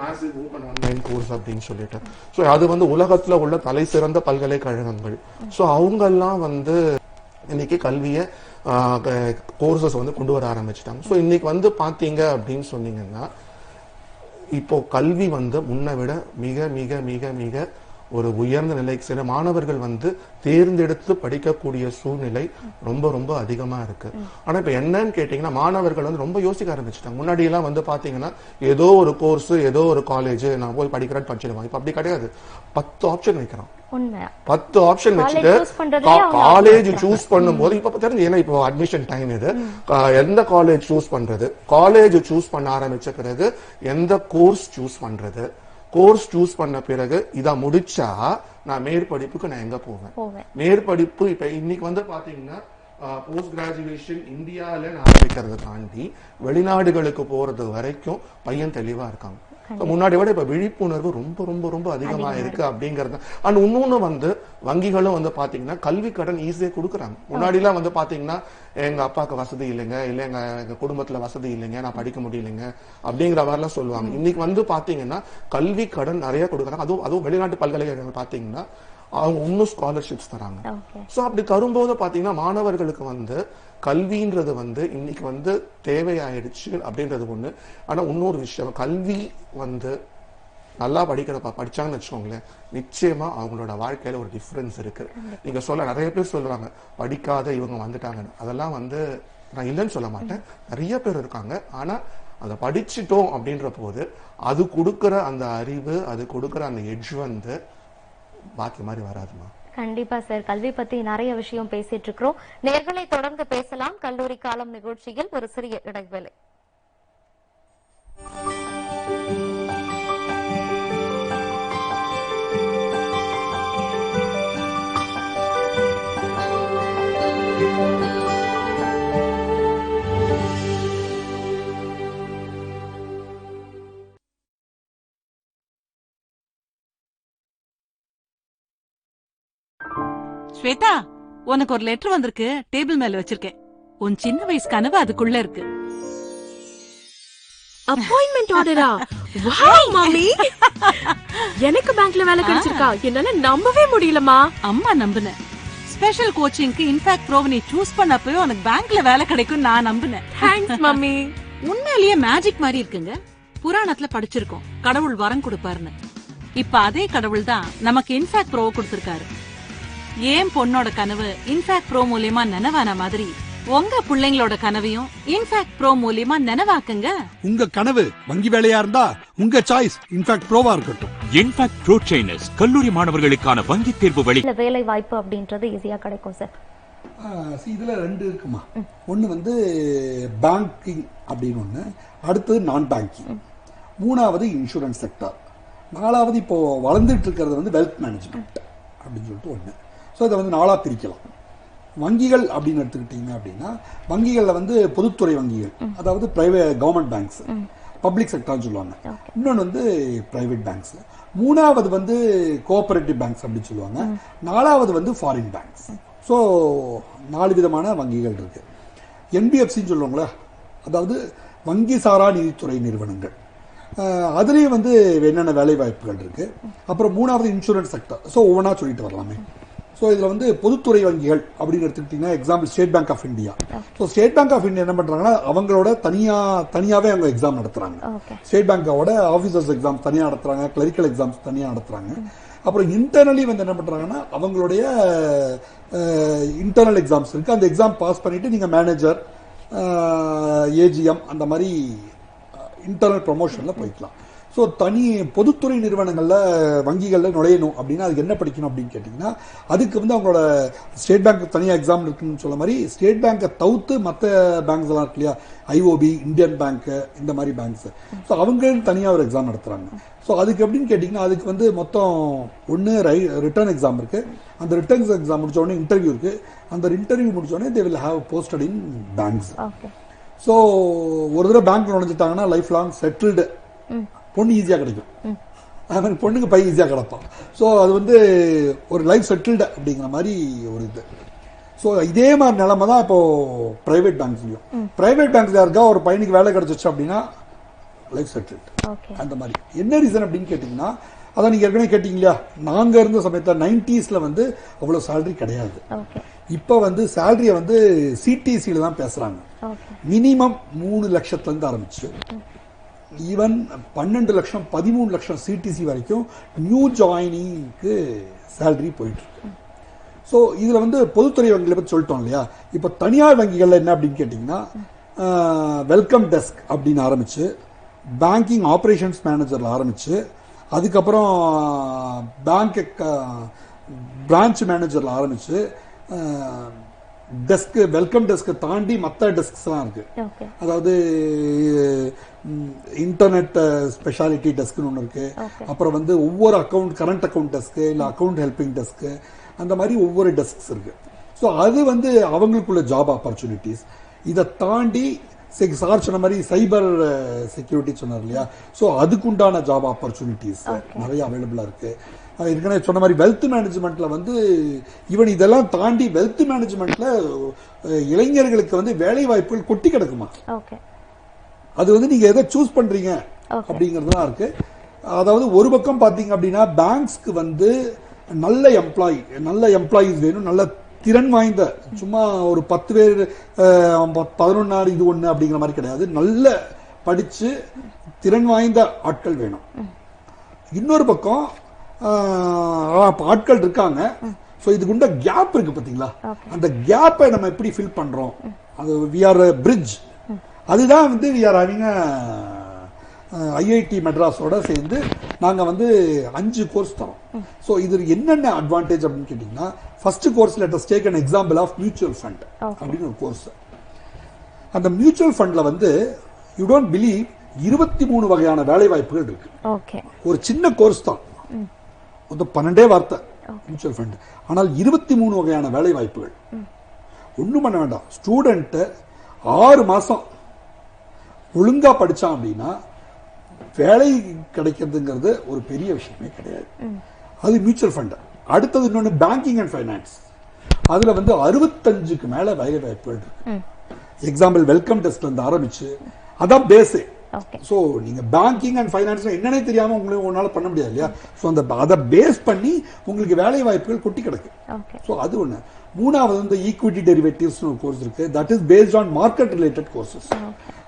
மேசிவ் ஓபன் ஆன்லைன் கோர்ஸ் அப்படின்னு சொல்லிட்டு. ஸோ அது வந்து உலகத்துல உள்ள தலை சிறந்த பல்கலைக்கழகங்கள். ஸோ அவங்க எல்லாம் வந்து இன்னைக்கு கல்வியை கோர்சஸ் வந்து கொண்டு வர ஆரம்பிச்சிட்டாங்க. ஸோ இன்னைக்கு வந்து பாத்தீங்க அப்படின்னு சொன்னீங்கன்னா இப்போ கல்வி வந்து முன்ன விட மிக மிக மிக மிக ஒரு உயர்ந்த நிலைக்கு சில மாணவர்கள் வந்து தேர்ந்தெடுத்து படிக்கக்கூடிய சூழ்நிலை ரொம்ப ரொம்ப அதிகமா இருக்கு. ஆனா இப்ப என்னன்னு கேட்டீங்கன்னா மாணவர்கள் வந்து ரொம்ப யோசிக்க ஆரம்பிச்சுட்டாங்க. முன்னாடி எல்லாம் வந்து பாத்தீங்கன்னா ஏதோ ஒரு கோர்ஸ் ஏதோ ஒரு காலேஜ் நான் போய் படிக்கிறேன்னு படிச்சிடுவான். இப்ப அப்படி கிடையாது. 10 ஆப்ஷன் வைக்கிறான். 10 ஆப்ஷன் வச்சுட்டு காலேஜ் சூஸ் பண்ணும்போது இப்ப தெரிஞ்சு ஏன்னா இப்போ அட்மிஷன் டைம் இது, எந்த காலேஜ் சூஸ் பண்றது, காலேஜ் சூஸ் பண்ண ஆரம்பிச்ச பிறகு எந்த கோர்ஸ் சூஸ் பண்றது, கோர்ஸ் சூஸ் பண்ண பிறகு இத முடிச்சா நான் மேற்படிப்புக்கு நான் எங்க போவேன். மேற்படிப்பு இப்ப இன்னைக்கு வந்து பாத்தீங்கன்னா போஸ்ட் கிராஜுவேஷன் இந்தியால ஆரம்பிக்கிறத தாண்டி வெளிநாடுகளுக்கு போறது வரைக்கும் பையன் தெளிவா இருக்காங்க. முன்னாடி விட இப்ப விழிப்புணர்வு ரொம்ப ரொம்ப ரொம்ப அதிகமா இருக்கு அப்படிங்கறது. அண்ட் இன்னொன்னு வந்து வங்கிகளும் வந்து பாத்தீங்கன்னா கல்வி கடன் ஈஸியா கொடுக்குறாங்க. முன்னாடி எல்லாம் வந்து பாத்தீங்கன்னா எங்க அப்பாவுக்கு வசதி இல்லைங்க, இல்ல எங்க குடும்பத்துல வசதி இல்லைங்க, நான் படிக்க முடியலைங்க அப்படிங்கிற மாதிரி எல்லாம் சொல்லுவாங்க. இன்னைக்கு வந்து பாத்தீங்கன்னா கல்வி கடன் நிறைய கொடுக்குறாங்க. அதுவும் வெளிநாட்டு பல்கலைக்கழகங்கள் பாத்தீங்கன்னா அவங்க இன்னும் ஸ்காலர்ஷிப்ஸ் தராங்க. சோ அப்படி தரும்போது பாத்தீங்கன்னா மாணவர்களுக்கு வந்து கல்வின்றது வந்து இன்னைக்கு வந்து தேவையாயிடுச்சு அப்படின்றது ஒண்ணு. ஆனா இன்னொரு விஷயம், கல்வி வந்து நல்லா படிச்சாங்கன்னு வச்சுக்கோங்களேன், நிச்சயமா அவங்களோட வாழ்க்கையில ஒரு டிஃபரன்ஸ் இருக்கு. நீங்க நிறைய பேர் சொல்லுவாங்க படிக்காத இவங்க வந்துட்டாங்கன்னு. அதெல்லாம் வந்து நான் இல்லைன்னு சொல்ல மாட்டேன், நிறைய பேர் இருக்காங்க. ஆனா அதை படிச்சுட்டோம் அப்படின்ற போது அது கொடுக்கிற அந்த அறிவு, அது கொடுக்கிற அந்த எட்ஜ் வந்து பாக்கி மாதிரி வராதுமா. கண்டிப்பா சார், கல்வி பத்தி நிறைய விஷயம் பேசிட்டு இருக்கிறோம். நேர்களை தொடர்ந்து பேசலாம். கல்லூரி காலம் நிகழ்ச்சியில் ஒரு சிறிய இடைவேளை. ஸ்வேதா, உனக்கு ஒரு லெட்டர் வந்திருக்கு, டேபிள் மேல வச்சிருக்கேன். உன் சின்ன வயசு கனவு அதுக்குள்ள இருக்கு. அப்பாயின்மெண்ட் ஆர்டரா? வாவ் மம்மி, எனக்கு பேங்க்ல வேலை கிடைச்சிருக்கா? என்னால நம்பவே முடியலமா. அம்மா நம்புன. ஸ்பெஷல் கோச்சிங்க்கு இன்ஃபாக்ட் ப்ரோ நீ சூஸ் பண்ணப்பவே உனக்கு பேங்க்ல வேலை கிடைக்கும் நான் நம்புனேன். Thanks mummy. உண்மையிலேயே மேஜிக் மாதிரி இருக்குங்க. புராணத்துல படிச்சிருக்கோம் கடவுள் வரம் கொடுப்பாருன்னு. இப்ப அதே கடவுள் தான் நமக்கு இன்ஃபாக்ட் ப்ரோ கொடுத்திருக்காரு. ஏன் பொண்ணோட கனவு இன்ஃபாக்ட் ப்ரோ மூலியமா நனவான மாதிரி உங்க பிள்ளைங்களோட கனவையும் இன்ஃபாக்ட் ப்ரோ மூலியமா நனவாக்குங்க. உங்க கனவு வங்கி வேலையா இருந்தா உங்க சாய்ஸ் இன்ஃபாக்ட் ப்ரோவா இருக்கட்டும். இன்ஃபாக்ட் ப்ரோ ட்ரெய்னர்ஸ் கல்லூரி மாணவர்களுக்கான வங்கி தேர்வு வழி. வேலை வாய்ப்பு அப்படின்றது ஈஸியா கிடைக்கும் சார். இதுல ரெண்டு இருக்குமா. ஒன்னு வந்து பேங்கிங் அப்படின்னு ஒண்ணு, அடுத்தது நான் பேங்கிங், மூணாவது இன்சூரன்ஸ் செக்டர், நாலாவது இப்போ வளர்ந்துட்டு இருக்கிறது வந்து வெல்த் மேனேஜ்மெண்ட் அப்படின்னு சொல்லிட்டு ஒண்ணு. ஸோ இதை வந்து நாளா பிரிக்கலாம். வங்கிகள் அப்படின்னு எடுத்துக்கிட்டீங்க அப்படின்னா வங்கிகள்ல வந்து பொதுத்துறை வங்கிகள், அதாவது கவர்மெண்ட் பேங்க்ஸ், பப்ளிக் செக்டர்னு சொல்லுவாங்க. இன்னொன்று வந்து பிரைவேட் பேங்க்ஸ், மூணாவது வந்து கோஆபரேட்டிவ் பேங்க்ஸ் அப்படின்னு சொல்லுவாங்க, நாலாவது வந்து ஃபாரின் பேங்க்ஸ். ஸோ 4 விதமான வங்கிகள் இருக்கு. என்பிஎஃப்சின்னு சொல்லுவாங்களே, அதாவது வங்கி சாரா நிதித்துறை நிறுவனங்கள், அதுலேயும் வந்து என்னென்ன வேலை வாய்ப்புகள் இருக்கு. அப்புறம் மூணாவது இன்சூரன்ஸ் செக்டர். ஸோ ஒவ்வொன்றா சொல்லிட்டு வரலாமே. ஸோ இதில் வந்து பொதுத்துறை வங்கிகள் அப்படின்னு எடுத்துக்கிட்டிங்கன்னா example State Bank of India. So State Bank of India என்ன பண்ணுறாங்கன்னா அவங்களோட தனியாகவே அவங்க எக்ஸாம் நடத்துகிறாங்க. ஸ்டேட் பேங்கோட ஆஃபீஸர்ஸ் எக்ஸாம் தனியாக நடத்துகிறாங்க, கிளரிக்கல் எக்ஸாம்ஸ் தனியாக நடத்துகிறாங்க. அப்புறம் இன்டர்னலி வந்து என்ன பண்ணுறாங்கன்னா அவங்களுடைய இன்டர்னல் எக்ஸாம்ஸ் இருக்குது. அந்த எக்ஸாம் பாஸ் பண்ணிவிட்டு நீங்கள் மேனேஜர், ஏஜிஎம் அந்த மாதிரி இன்டர்னல் ப்ரொமோஷனில் போய்க்கலாம். ஸோ தனி பொதுத்துறை நிறுவனங்களில் வங்கிகளில் நுழையணும் அப்படின்னா அதுக்கு என்ன படிக்கணும் அப்படின்னு கேட்டிங்கன்னா அதுக்கு வந்து அவங்களோட ஸ்டேட் பேங்க் தனியாக எக்ஸாம் இருக்குன்னு சொல்ல மாதிரி ஸ்டேட் பேங்கை தவிர்த்து மற்ற பேங்க்ஸ் எல்லாம் இருக்கு இல்லையா, ஐஓபி, இந்தியன் பேங்க்கு, இந்த மாதிரி பேங்க்ஸ். ஸோ அவங்க தனியாக ஒரு எக்ஸாம் நடத்துகிறாங்க. ஸோ அதுக்கு எப்படின்னு கேட்டிங்கன்னா அதுக்கு வந்து மொத்தம் ஒன்று ரிட்டர்ன் எக்ஸாம் இருக்குது. அந்த ரிட்டர்ன் எக்ஸாம் முடிச்ச உடனே இன்டர்வியூ இருக்குது. அந்த இன்டர்வியூ முடிச்ச உடனே they will have posted in banks. So ஒரு தடவை பேங்க் நுழைஞ்சிட்டாங்கன்னா லைஃப் லாங் செட்டில்டு பொண்ணு ஈஸியாக கிடைக்கும். அது மாதிரி பொண்ணுக்கு பை ஈஸியாக கிடப்பான். ஸோ அது வந்து ஒரு லைஃப் செட்டில்டு அப்படிங்கிற மாதிரி ஒரு இது. ஸோ இதே மாதிரி நிலைமை தான் இப்போ பிரைவேட் பேங்க்ஸ்லையும். பிரைவேட் பேங்க்ல இருக்கா ஒரு பையனுக்கு வேலை கிடைச்சிச்சு அப்படின்னா லைஃப் செட்டில்டு அந்த மாதிரி. என்ன ரீசன் அப்படின்னு கேட்டிங்கன்னா அதான் நீங்கள் ஏற்கனவே கேட்டீங்க இல்லையா, நாங்கள் இருந்த சமயத்தில் 90s வந்து அவ்வளோ சேலரி கிடையாது. இப்போ வந்து சேலரியை வந்து சிடிசியில் தான் பேசுகிறாங்க. மினிமம் 3 லட்சத்துலேருந்து ஆரம்பிச்சு ஈவன் 12 லட்சம் 13 லட்சம் சிடிசி வரைக்கும் நியூ ஜாயினிங்க்கு சேலரி போயிட்டு இருக்கு. ஸோ இதில் வந்து பொதுத்துறை வங்கிகளை பற்றி சொல்லிட்டோம் இல்லையா. இப்போ தனியார் வங்கிகளில் என்ன அப்படின்னு கேட்டிங்கன்னா வெல்கம் டெஸ்க் அப்படின்னு ஆரம்பிச்சு பேங்கிங் ஆப்ரேஷன்ஸ் மேனேஜரில் ஆரம்பிச்சு அதுக்கப்புறம் பேங்க் பிரான்ச் மேனேஜரில் ஆரம்பிச்சு டெஸ்க் வெல்கம் டெஸ்க் தாண்டி மற்ற டெஸ்க்ஸ்லாம் இருக்கு. அதாவது இன்டர்நெட் ஸ்பெஷாலிட்டி டெஸ்க்னு ஒன்று இருக்கு. அப்புறம் வந்து ஒவ்வொரு அக்கௌண்ட் கரண்ட் அக்கௌண்ட் டெஸ்க் இல்லை அக்கௌண்ட் ஹெல்பிங் டெஸ்க் அந்த மாதிரி ஒவ்வொரு டெஸ்க்ஸ் இருக்கு. ஸோ அது வந்து அவங்களுக்குள்ள ஜாப் ஆப்பர்ச்சுனிட்டிஸ். இதை தாண்டி சார் சொன்ன மாதிரி சைபர் செக்யூரிட்டி சொன்னார் இல்லையா, ஸோ அதுக்குண்டான ஜாப் ஆப்பர்ச்சுனிட்டிஸ் நிறைய அவைலபிளா இருக்கு. ஏற்கனவே சொன்ன மாதிரி வெல்த் மேனேஜ்மெண்ட்ல வந்து ஈவன் இதெல்லாம் தாண்டி வெல்த் மேனேஜ்மெண்ட்ல இளைஞர்களுக்கு வந்து வேலை வாய்ப்புகள் கொட்டி கிடக்குமா. அது வந்து நீங்க எதை சூஸ் பண்றீங்க அப்படிங்கறதுலாம் இருக்கு. அதாவது ஒரு பக்கம் பாத்தீங்க அப்படின்னா பேங்க்ஸ்க்கு வந்து நல்ல எம்ப்ளாயிஸ் வேணும், நல்ல திறன் வாய்ந்த, சும்மா ஒரு 10 பேர் 11 இது ஒண்ணு அப்படிங்கிற மாதிரி கிடையாது, நல்ல படிச்சு திறன் வாய்ந்த ஆட்கள் வேணும். இன்னொரு பக்கம் ஆட்கள் இருக்காங்க. ஸோ இதுக்குண்ட கேப் இருக்கு பாத்தீங்களா, அந்த கேப்பை நம்ம எப்படி ஃபில் பண்றோம், அது வி ஆர் பிரிட்ஜ். அதுதான் வந்து வி ஆர் ஹேவிங் ஐஐடி மெட்ராஸோட சேர்ந்து நாங்க வந்து 5 கோர்ஸ் தரோம். ஸோ இது என்னென்ன அட்வான்டேஜ் அப்படின்னு கேட்டீங்கன்னா first course let us take an example of mutual fund அப்படின்னு ஒரு கோர்ஸ். அந்த மியூச்சுவல் ஃபண்ட்ல வந்து யூ டோன்ட் பிலீவ் 23 வகையான வேலை வாய்ப்புகள் இருக்கு. ஒரு சின்ன கோர்ஸ் தான், 12 வார்த்தை மியூச்சுவல் ஃபண்ட், ஆனால் 23 வகையான வேலை வாய்ப்புகள். ஒன்றும் பண்ண வேண்டாம், ஸ்டூடெண்ட் 6 மாசம் ஒழுங்கா படிச்சான் அப்படின்னா வேலை கிடைக்கிறதுங்கிறது ஒரு பெரிய விஷயமே கிடையாது. அது மியூச்சுவல் ஃபண்ட். அடுத்தது இன்னொன்று பேங்கிங் அண்ட் ஃபைனான்ஸ். அதுல வந்து 65க்கு மேல வேலை வாய்ப்புகள் இருக்கு. எக்ஸாம்பிள் வெல்கம் டெஸ்ட்ல இருந்து ஆரம்பிச்சு அதான் பேஸே. சோ நீங்க பேங்கிங் அண்ட் ஃபைனான்ஸ் என்னன்னே தெரியாம உங்களுக்கு ஒன்னால பண்ண முடியாது இல்லையா? சோ அந்த அதை பேஸ் பண்ணி உங்களுக்கு வேலை வாய்ப்புகள் கொட்டி கிடக்கு. சோ அது ஒண்ணு. மூணாவது வந்து ஈக்விட்டி டெரிவேட்டிவ்ஸ் ஒரு கோர்ஸ் இருக்கு. That is based on market related courses.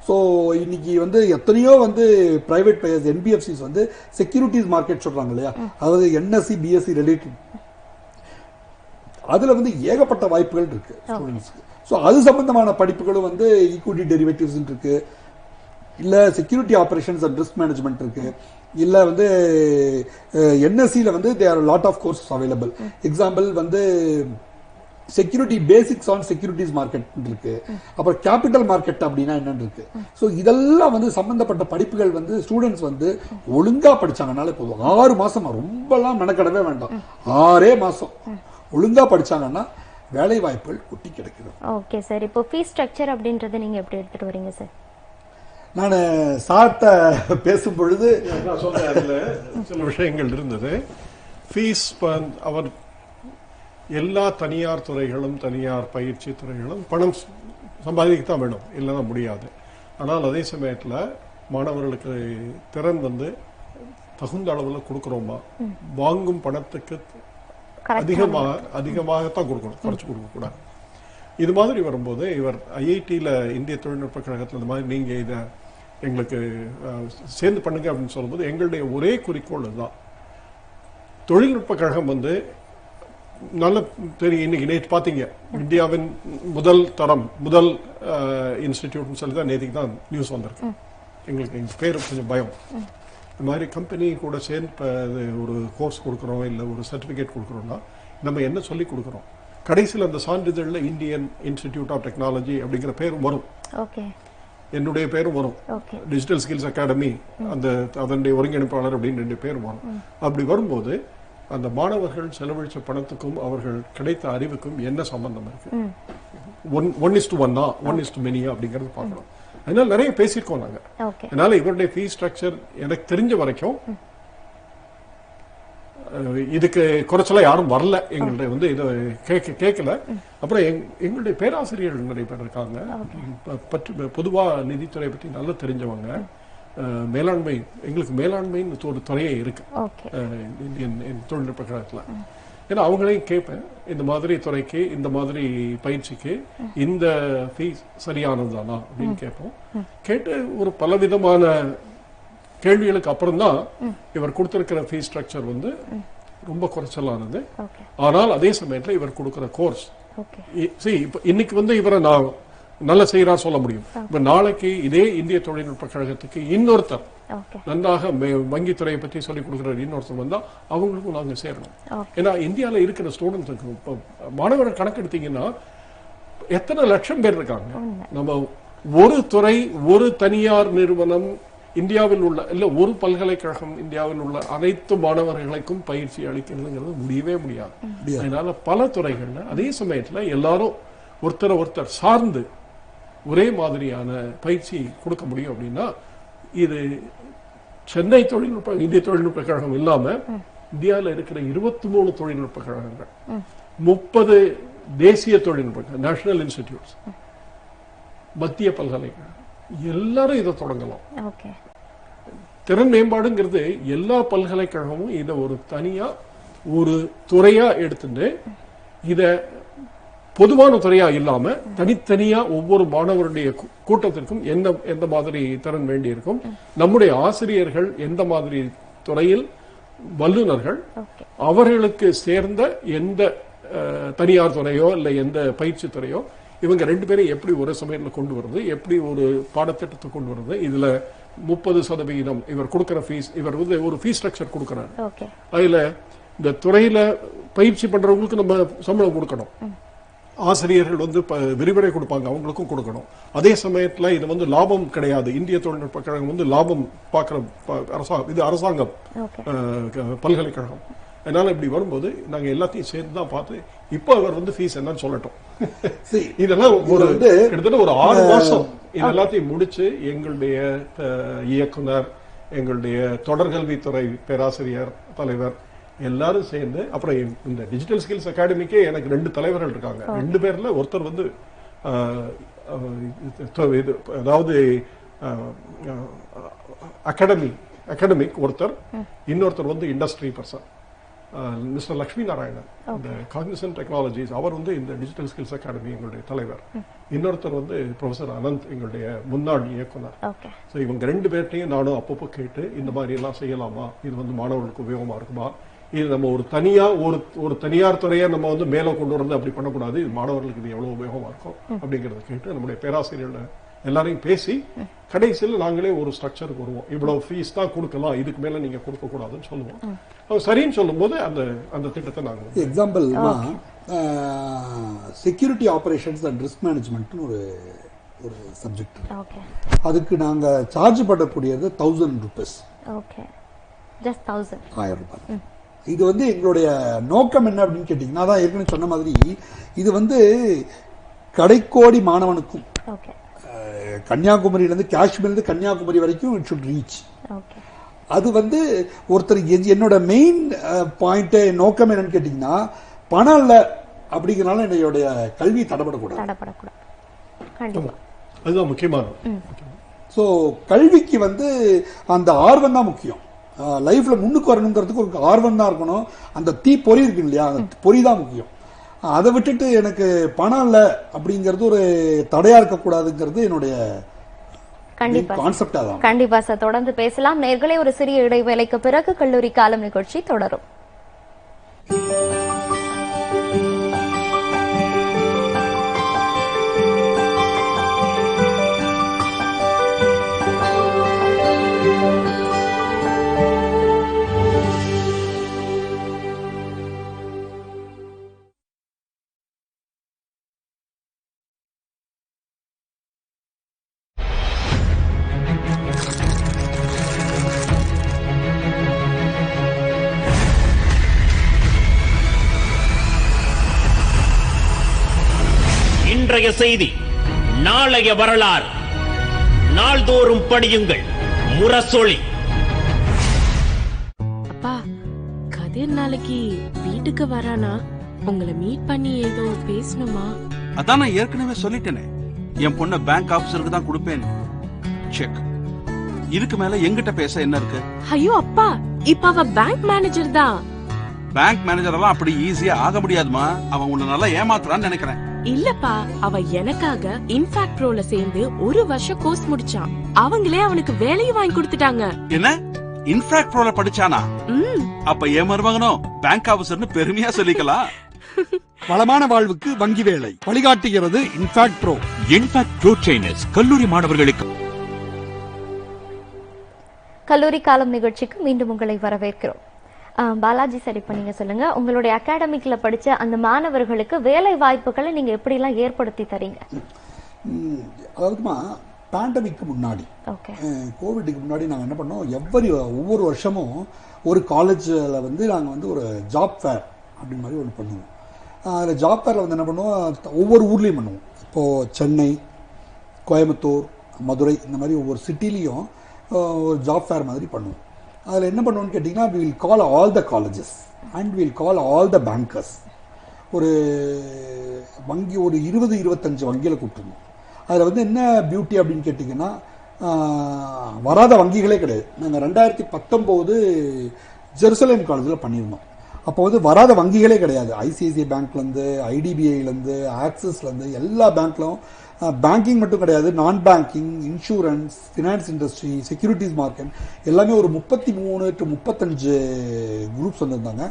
So இன்னைக்கு வந்து எத்தனையோ வந்து பிரைவேட் பிளேயர்ஸ் என்பிஎஃப்சிஸ் வந்து செக்யூரிட்டிஸ் மார்க்கெட் சொல்றாங்க இல்லையா, அதாவது என்எஸ்சி பிஎஸ்சி ரிலேட்டட், அதுல வந்து ஏகப்பட்ட வாய்ப்புகள் இருக்கு ஸ்டூடெண்ட்ஸ்க்கு. ஸோ அது சம்பந்தமான படிப்புகளும் வந்து ஈக்விட்டி டெரிவேட்டிவ்ஸ் இருக்கு, இல்ல security operations and risk management இருக்கு, இல்ல வந்து என்எஸ்சில வந்து there lot of courses available. Example வந்து security basics on securities market இருக்கு, அப்புறம் கேபிட்டல் மார்க்கெட் அப்படின்னா என்னன்னு இருக்கு. ஸோ இதெல்லாம் வந்து சம்பந்தப்பட்ட படிப்புகள் வந்து ஸ்டூடெண்ட்ஸ் வந்து ஒழுங்கா படிச்சாங்கனாலே போதும். 6 மாசம் ரொம்பலாம் மெனக்கடவே வேண்டாம், 6 மாசம் ஒழுங்கா படிச்சாங்கன்னா வேலை வாய்ப்புகள் கொட்டி கிடைக்கிறது. ஓகே சார், இப்போ ஃபீஸ் ஸ்ட்ரக்சர் அப்படின்றத நீங்க எப்படி எடுத்துட்டு வரீங்க சார்? நான் சார்ட்ட பேசும் பொழுது நான் சொல்றேன், அதுல சில விஷயங்கள் இருந்தது. ஃபீஸ் அவர் எல்லா தனியார் துறைகளும் தனியார் பயிற்சி துறைகளும் பணம் சம்பாதிக்கத்தான் வேணும், இல்லைன்னா முடியாது. ஆனால் அதே சமயத்தில் மாணவர்களுக்கு திறன் வந்து தகுந்த அளவில் கொடுக்குறோமா, வாங்கும் பணத்துக்கு அதிகமாகத்தான் கொடுக்கணும், குறைச்சு கொடுக்கக்கூடாது. இது மாதிரி வரும்போது இவர் ஐஐடியில் இந்திய தொழில்நுட்ப கழகத்தில் இந்த மாதிரி நீங்க இதை எங்களுக்கு சேர்ந்து பண்ணுங்க அப்படின்னு சொல்லும்போது எங்களுடைய ஒரே குறிக்கோள் தான், தொழில்நுட்ப கழகம் வந்து நல்ல தெரியும். இன்னைக்கு நேற்று பார்த்தீங்க, இந்தியாவின் முதல் தரம் முதல் இன்ஸ்டிடியூட்னு சொல்லி தான் நேற்றுக்கு தான் நியூஸ் வந்திருக்கு. எங்களுக்கு எங்கள் பேர் கொஞ்சம் பயம். இந்த மாதிரி கம்பெனி கூட சேர்ந்து ஒரு கோர்ஸ் கொடுக்குறோம் இல்லை ஒரு சர்டிஃபிகேட் கொடுக்குறோம்னா நம்ம என்ன சொல்லி கொடுக்குறோம், கடைசியில் அந்த சான்றிதழில் இந்தியன் இன்ஸ்டிடியூட் ஆஃப் டெக்னாலஜி அப்படிங்கிற பேரும் வரும், என்னுடைய பேரும் வரும், டிஜிட்டல் ஸ்கில்ஸ் அகாடமி அந்த அதனுடைய ஒருங்கிணைப்பாளர் அப்படின்னு 2 பேரும் வரும். அப்படி வரும்போது அந்த மாணவர்கள் செலவழிச்ச பணத்துக்கும் அவர்கள் கிடைத்த அறிவுக்கும் என்ன சம்பந்தம் இருக்கு, 1:1 1:many அப்படிங்கறது பார்க்கணும். அதனால நிறைய பேசியிருக்கோம் நாங்க. அதனால இவருடைய ஃபீஸ் ஸ்ட்ரக்சர் எனக்கு தெரிஞ்ச வரைக்கும் இதுக்கு குறைச்சலா யாரும் வரல, எங்களுடைய வந்து இதை கேட்கல. அப்புறம் எங்களுடைய பேராசிரியர்கள் நிறைய பேர் இருக்காங்க, பொதுவா நிதித்துறை பற்றி நல்லா தெரிஞ்சவங்க. மேலாண்மை, எங்களுக்கு மேலாண்மைன்னு ஒரு துறையே இருக்கு இந்தியன் தொழில்நுட்ப கழகத்துல. ஏன்னா அவங்களையும் கேட்பேன், இந்த மாதிரி துறைக்கு இந்த மாதிரி பயிற்சிக்கு இந்த ஃபீஸ் சரியானதுதானா அப்படின்னு கேட்போம். கேட்டு ஒரு பலவிதமான கேள்விகளுக்கு அப்புறம் தான் இவர் கொடுத்திருக்கிற ஃபீஸ் ஸ்ட்ரக்சர் வந்து ரொம்ப குறைச்சலானது. ஆனால் அதே சமயத்தில் இவர் கொடுக்கிற கோர்ஸ் இன்னைக்கு வந்து இவரை நான் நல்ல செய்யறார் சொல்ல முடியும். இப்ப நாளைக்கு இதே இந்திய தொழில்நுட்ப கழகத்துக்கு இன்னொருத்தர் நன்றாக வங்கித்துறையை பற்றி சொல்லிக் கொடுக்கிற இன்னொருத்தர் வந்தா அவங்களுக்கும் நாங்க சேரணும். ஏன்னா இந்தியாவில் இருக்கிற ஸ்டூடெண்ட்ஸுக்கு மாணவர்கள் கணக்கெடுத்தீங்கன்னா எத்தனை லட்சம் பேர் இருக்காங்க. நம்ம ஒரு துறை ஒரு தனியார் நிறுவனம் இந்தியாவில் உள்ள இல்ல ஒரு பல்கலைக்கழகம் இந்தியாவில் உள்ள அனைத்து மாணவர்களுக்கும் பயிற்சி அளிக்கிறதுங்கிறது முடியவே முடியாது. அதனால பல துறைகள்ல அதே சமயத்துல எல்லாரும் ஒருத்தர் சார்ந்து ஒரே மாதிரியான பயிற்சி கொடுக்க முடியும். அப்படின்னா இது சென்னை இந்திய தொழில்நுட்ப கழகம் இல்லாம இந்தியாவில் இருக்கிற 23 தொழில்நுட்ப கழகங்கள், 30 தேசிய தொழில்நுட்ப நேஷனல் இன்ஸ்டிடியூட்ஸ், மத்திய பல்கலைக்கழகம், எல்லாரும் இதை தொடங்கலாம். திறன் மேம்பாடுங்கிறது எல்லா பல்கலைக்கழகமும் இதை ஒரு தனியா ஒரு துறையா எடுத்துட்டு இத பொதுவான துறையா இல்லாம தனித்தனியா ஒவ்வொரு மாணவருடைய கூட்டத்திற்கும் எந்த மாதிரி திறன் வேண்டி இருக்கும், நம்முடைய ஆசிரியர்கள் எந்த மாதிரி துறையில் வல்லுநர்கள், அவர்களுக்கு சேர்ந்த எந்த தனியார் துறையோ இல்லை எந்த பயிற்சி துறையோ இவங்க 2 பேரும் எப்படி ஒரு சமயத்தில் கொண்டு வருது, எப்படி ஒரு பாடத்திட்டத்தை கொண்டு வருது. இதுல 30% இவர் கொடுக்கிற ஃபீஸ், இவர் வந்து ஒரு ஃபீஸ் ஸ்ட்ரக்சர் கொடுக்கிறார். அதுல இந்த துறையில பயிற்சி பண்றவங்களுக்கு நம்ம சம்பளம் கொடுக்கணும், ஆசிரியர்கள் வந்து விரிவுரை கொடுப்பாங்க, அவங்களுக்கும் கொடுக்கணும். அதே சமயத்துல இது வந்து லாபம் கிடையாது. இந்திய தொழில்நுட்ப கழகம் வந்து லாபம் பார்க்கிற இது அரசாங்கம் பல்கலைக்கழகம். அதனால இப்படி வரும்போது நாங்க எல்லாத்தையும் சேர்த்து தான் பார்த்து இப்போ அவர் வந்து ஃபீஸ் என்னன்னு சொல்லட்டும். இதெல்லாம் ஒரு கிட்டத்தட்ட ஒரு 6 மாசம் இது எல்லாத்தையும் முடிச்சு எங்களுடைய இயக்குனர், எங்களுடைய தொடர்கல்வித்துறை பேராசிரியர் தலைவர் எல்லாரும் சேர்ந்து அப்புறம் இந்த டிஜிட்டல் ஸ்கில்ஸ் அகாடமிக்கே எனக்கு 2 தலைவர்கள் இருக்காங்க. 2 பேர்ல ஒருத்தர் வந்து அதாவது அகாடமிக் ஒருத்தர், இன்னொருத்தர் வந்து industry person mister Lakshmi Narayanan இந்த காக்னிசன்ட் டெக்னாலஜிஸ், அவர் வந்து இந்த டிஜிட்டல் ஸ்கில்ஸ் அகாடமி எங்களுடைய தலைவர். இன்னொருத்தர் வந்து ப்ரொஃபசர் அனந்த் எங்களுடைய முன்னாள் இயக்குனர். ஸோ இவங்க 2 பேர்ட்டையும் நானும் அப்பப்போ கேட்டு இந்த மாதிரி எல்லாம் செய்யலாமா, இது வந்து மாணவர்களுக்கு உபயோகமா இருக்குமா, இது நம்ம ஒரு தனியார் துறையை நம்ம வந்து மேலே கொண்டு வரது அப்படி பண்ணக்கூடாது, இது மாணவர்களுக்கு இது எவ்வளவு உபயோகமா இருக்கும் அப்படிங்கறத கேட்டு நம்முடைய பேராசிரியர்கள் எல்லாரையும் பேசி கடைசியில் நாங்களே ஒரு ஸ்ட்ரக்சருக்கு வருவோம். இவ்வளவு ஃபீஸ் தான் கொடுக்கலாம், இதுக்கு மேல நீங்க கொடுக்க கூடாதுன்னு சொல்லுவோம். சரின்னு சொல்லும் போது அந்த திட்டத்தை நாங்கள் example security operations and risk management ஒரு சப்ஜெக்ட். அதுக்கு நாங்க சார்ஜ் பண்ணக்கூடியது 1000 rupees. Just 1000 ரூபாய். இது வந்து எங்களுடைய நோக்கம் என்ன அப்படின்னு கேட்டீங்கன்னா, அதான் ஏற்கனவே சொன்ன மாதிரி இது வந்து கடைக்கோடி மாணவனுக்கும் கன்னியாகுமரியிலிருந்து காஷ்மீர்லேருந்து கன்னியாகுமரி வரைக்கும் இட் ஷுட் ரீச். அது வந்து ஒருத்தர் என்னோட மெயின் பாயிண்ட் நோக்கம் என்னன்னு கேட்டீங்கன்னா, பணம் இல்லை அப்படிங்கிறனால என்னுடைய கல்வி தடப்படக்கூடாது. அதுதான் முக்கியமானது. ஸோ கல்விக்கு வந்து அந்த ஆர்வம் தான் முக்கியம். லைஃப்ல முன்னுக்கு வரணுங்கிறதுக்கு ஒரு ஆர்வம் தான் இருக்கணும். அந்த தீ பொறி இருக்கு இல்லையா, அந்த பொறி தான் முக்கியம். அதை விட்டுட்டு எனக்கு பணம் இல்லை அப்படிங்கிறது ஒரு தடையா இருக்கக்கூடாதுங்கிறது என்னுடைய கான்செப்ட். அதான். கண்டிப்பா சார், தொடர்ந்து பேசலாம். நேர்களே, ஒரு சிறிய இடைவேளைக்கு பிறகு கல்லூரி காலம் நிகழ்ச்சி தொடரும். இன்றைய செய்தி, நாளைய வரலாறு. நாள்தோறும் படியுங்கள் முரசொலி. அப்பா, கதிர் நாளைக்கு வீட்டுக்கு வரானா? உங்களை மீட் பண்ணி ஏதோ பேசணுமா? அதான் நான் ஏற்கனவே சொல்லிட்டேனே, என் பொண்ண பேங்க் ஆபீசருக்கு தான் கொடுப்பேன். செக். இதுக்கு மேல எங்கிட்ட பேச என்ன இருக்கு? ஐயோ அப்பா, இப்ப அவ பேங்க் மேனேஜர் தான். பேங்க் மேனேஜர் எல்லாம் அப்படி ஈஸியா ஆக முடியாதுமா. அவன் உன்னை நல்லா ஏமாத்துறான்னு நினைக்கிறேன். இல்லப்பா, அவ எனக்காக இன்ஃபாக்ட் ப்ரோல சேர்ந்து 1 வருஷம் கோர்ஸ் முடிச்சான். அவங்களே அவனுக்கு வேலையும் வாங்கி கொடுத்துட்டாங்க. என்ன, இன்ஃபாக்ட் ப்ரோல படிச்சானா? அப்ப ஏன் மருமகனும் பேங்க் ஆபீசர்னு பெருமையா சொல்லிக்கலாம். வளமான வாழ்வுக்கு வங்கி வேலை வழிகாட்டுகிறது இன்ஃபாக்ட் ப்ரோ. இன்ஃபாக்ட் ப்ரோ ட்ரெய்னர்ஸ் கல்லூரி மாணவர்களுக்கு. கல்லூரி காலம் நிகழ்ச்சிக்கு மீண்டும் உங்களை வரவேற்கிறோம். பாலாஜி சார், இப்ப நீங்க சொல்லுங்க, உங்களுடைய அகாடமிக்ல படிச்ச அந்த மாணவர்களுக்கு வேலை வாய்ப்புகளை நீங்க எப்படி எல்லாம் ஏற்படுத்தி தரீங்க? அதாவதுமா, பேண்டமிக்கு முன்னாடி, கோவிடுக்கு முன்னாடி நாங்க என்ன பண்ணோம், ஒவ்வொரு வருஷமும் ஒரு காலேஜ்ல வந்து நாங்க வந்து ஒரு ஜாப் ஃபேர் அப்படி மாதிரி ஒன்று பண்ணுவோம். அதில் ஜாப் ஃபேர்ல வந்து என்ன பண்ணுவோம், ஒவ்வொரு ஊர்லயும் பண்ணுவோம். இப்போ சென்னை, கோயம்புத்தூர், மதுரை, இந்த மாதிரி ஒவ்வொரு சிட்டிலையும் ஒரு ஜாப் ஃபேர் மாதிரி பண்ணுவோம். அதில் என்ன பண்ணுவோம்னு கேட்டிங்கன்னா, we will call all the colleges and we will call all the bankers. ஒரு 20-25 வங்கியில் கூப்பிட்டுருந்தோம். அதில் வந்து என்ன பியூட்டி அப்படின்னு கேட்டிங்கன்னா, வராத வங்கிகளே கிடையாது. நாங்கள் 2019 ஜெருசலேம் காலேஜில் பண்ணியிருந்தோம். அப்போ வந்து வராத வங்கிகளே கிடையாது. ஐசிஐசிஐ பேங்க்லேருந்து, ஐடிபிஐலேருந்து, ஆக்சிஸ்லேருந்து எல்லா பேங்க்லும், பேங்கிங் மட்டும் கிடையாது, நான் banking, insurance, finance industry, securities market, எல்லாமே ஒரு 33 to 35 குரூப்ஸ் வந்திருந்தாங்க.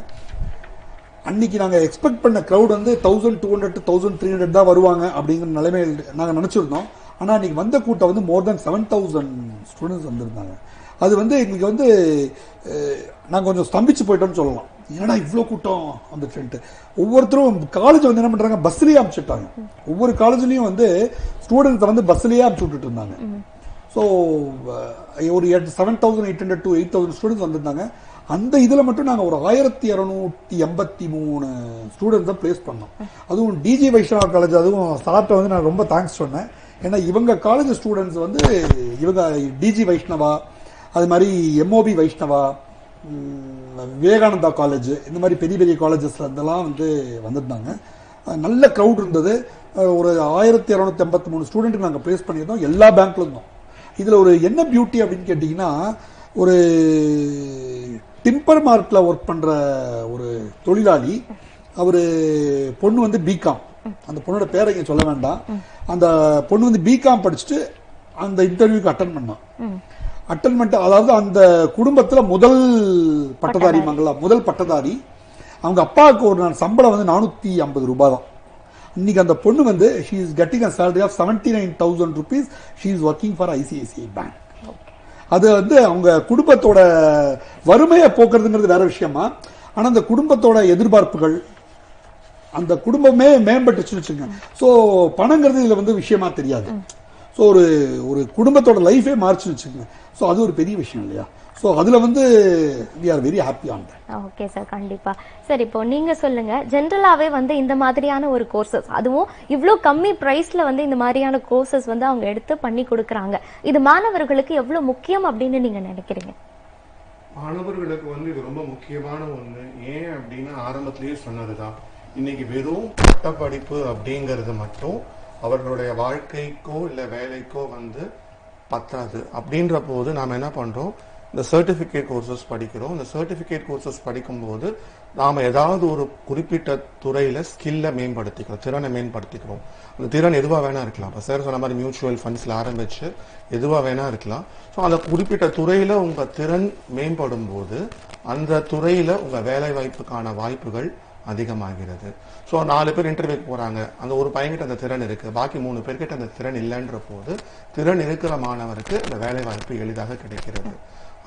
அன்னைக்கு நாங்கள் எக்ஸ்பெக்ட் பண்ண க்ரௌட் வந்து 1200 to 1300 தான் வருவாங்க அப்படிங்கிற நிலைமையில் நாங்கள் நினச்சிருந்தோம். ஆனால் அன்னைக்கு வந்த கூட்டம் வந்து more than 7000 ஸ்டூடெண்ட்ஸ் வந்திருந்தாங்க. அது வந்து எங்களுக்கு வந்து நாங்கள் கொஞ்சம் ஸ்தம்பிச்சு போயிட்டோம்னு சொல்லலாம். ஏன்னா இவ்வளோ கூட்டம் வந்துட்டு. ஒவ்வொருத்தரும் காலேஜ் வந்து என்ன பண்ணுறாங்க, பஸ்லேயே அனுப்பிச்சுட்டாங்க. ஒவ்வொரு காலேஜ்லேயும் வந்து ஸ்டூடெண்ட்ஸை வந்து பஸ்லேயே அனுப்பிச்சு விட்டுட்டு இருந்தாங்க. ஸோ ஒரு 7800 to 8000 ஸ்டூடெண்ட்ஸ் வந்திருந்தாங்க. அந்த இதில் மட்டும் நாங்கள் ஒரு 1283 ஸ்டூடெண்ட்ஸை பிளேஸ் பண்ணோம். அதுவும் டிஜி வைஷ்ணவா காலேஜ், அதுவும் சார்ட்ட வந்து நான் ரொம்ப தேங்க்ஸ் சொன்னேன். ஏன்னா இவங்க காலேஜ் ஸ்டூடெண்ட்ஸ் வந்து இவங்க டிஜி வைஷ்ணவா, அது மாதிரி எம்ஓபி வைஷ்ணவா, விவேகானந்தா காலேஜ், இந்த மாதிரி பெரிய பெரிய காலேஜஸ்ல இருந்தெல்லாம் வந்து வந்திருந்தாங்க. நல்ல க்ரௌட் இருந்தது. ஒரு 1283 ஸ்டூடெண்ட்டுக்கு நாங்கள் ப்ளேஸ் பண்ணியிருந்தோம், எல்லா பேங்க்ல இருந்தோம். இதில் ஒரு என்ன பியூட்டி அப்படின்னு கேட்டிங்கன்னா, ஒரு டிம்பர் மார்க்கில் ஒர்க் பண்ணுற ஒரு தொழிலாளி, அவர் பொண்ணு வந்து பிகாம், அந்த பொண்ணோட பேரை இங்கே சொல்ல வேண்டாம், அந்த பொண்ணு வந்து பிகாம் படிச்சுட்டு அந்த இன்டர்வியூக்கு அட்டன் பண்ணான். அட்டன் பண்ணிட்டு, அதாவது அந்த குடும்பத்தில் முதல் பட்டதாரி மங்களா, முதல் பட்டதாரி. அவங்க அப்பாவுக்கு ஒரு நாள் சம்பளம் வந்து 450 ரூபாய் தான். இன்னைக்கு அந்த பொண்ணு வந்து she is getting a salary of 79,000 rupees. She is working for ICICI Bank. அது வந்து அவங்க குடும்பத்தோட வறுமையை போக்குறதுங்கிறது வேற விஷயமா, ஆனா அந்த குடும்பத்தோட எதிர்பார்ப்புகள், அந்த குடும்பமே மேம்பட்டுச்சுன்னு வச்சுக்கோங்க. ஸோ பணங்கிறது இதுல வந்து விஷயமா தெரியாது. ஸோ ஒரு குடும்பத்தோட லைஃபே மாறிச்சுன்னு வச்சுக்கோங்க. ஸோ அது ஒரு பெரிய விஷயம் இல்லையா? ஸோ அதுல வந்து we are very happy on that. Okay sir, கண்டிப்பா. சார், இப்போ நீங்க சொல்லுங்க, ஜென்ரலாவே வந்து இந்த மாதிரியான ஒரு கோர்சஸ், அதுவும் இவ்வளோ கம்மி பிரைஸ்ல வந்து இந்த மாதிரியான கோர்சஸ் வந்து அவங்க எடுத்து பண்ணி கொடுக்குறாங்க, இது மாணவர்களுக்கு எவ்வளவு முக்கியம் அப்படின்னு நீங்க நினைக்கிறீங்க? மாணவர்களுக்கு வந்து இது ரொம்ப முக்கியமான ஒண்ணு. ஏன் அப்படின்னா ஆரம்பத்திலேயே சொன்னதுதான், இன்னைக்கு வெறும் பட்டப்படிப்பு அப்படிங்கிறது மட்டும் அவர்களுடைய வாழ்க்கைக்கோ இல்ல வேலைக்கோ வந்து பத்தாது. அப்படின்ற போது நாம என்ன பண்றோம், இந்த சர்டிபிகேட் கோர்சஸ் படிக்கிறோம். இந்த சர்டிபிகேட் கோர்சஸ் படிக்கும்போது நாம ஏதாவது ஒரு குறிப்பிட்ட துறையில ஸ்கில்ல மேம்படுத்திக்கிறோம், திறனை மேம்படுத்திக்கிறோம். அந்த திறன் எதுவா வேணா இருக்கலாம். இப்போ சார் சொன்ன மாதிரி மியூச்சுவல் ஃபண்ட்ஸ்ல ஆரம்பிச்சு எதுவா வேணா இருக்கலாம். ஸோ அந்த குறிப்பிட்ட துறையில உங்க திறன் மேம்படும் போது அந்த துறையில உங்க வேலை வாய்ப்புக்கான வாய்ப்புகள் அதிகமாகிறது. ஸோ 4 பேர் இன்டர்வியூக்கு போறாங்க, அந்த ஒரு பையன்கிட்ட அந்த திறன் இருக்கு, பாக்கி 3 பேர்கிட்ட அந்த திறன் இல்லைன்ற போது திறன் இருக்கிற மாணவருக்கு அந்த வேலை வாய்ப்பு எளிதாக கிடைக்கிறது.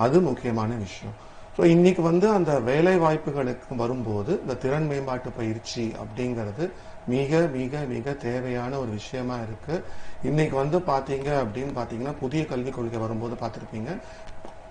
அது முக்கியமான விஷயம். ஸோ இன்னைக்கு வந்து அந்த வேலை வாய்ப்புகளுக்கு வரும்போது இந்த திறன் மேம்பாட்டு பயிற்சி அப்படிங்கிறது மிக மிக மிக தேவையான ஒரு விஷயமா இருக்கு. இன்னைக்கு வந்து பாத்தீங்க அப்படின்னு பாத்தீங்கன்னா, புதிய கல்விக் கொள்கை வரும்போது பார்த்திருப்பீங்க,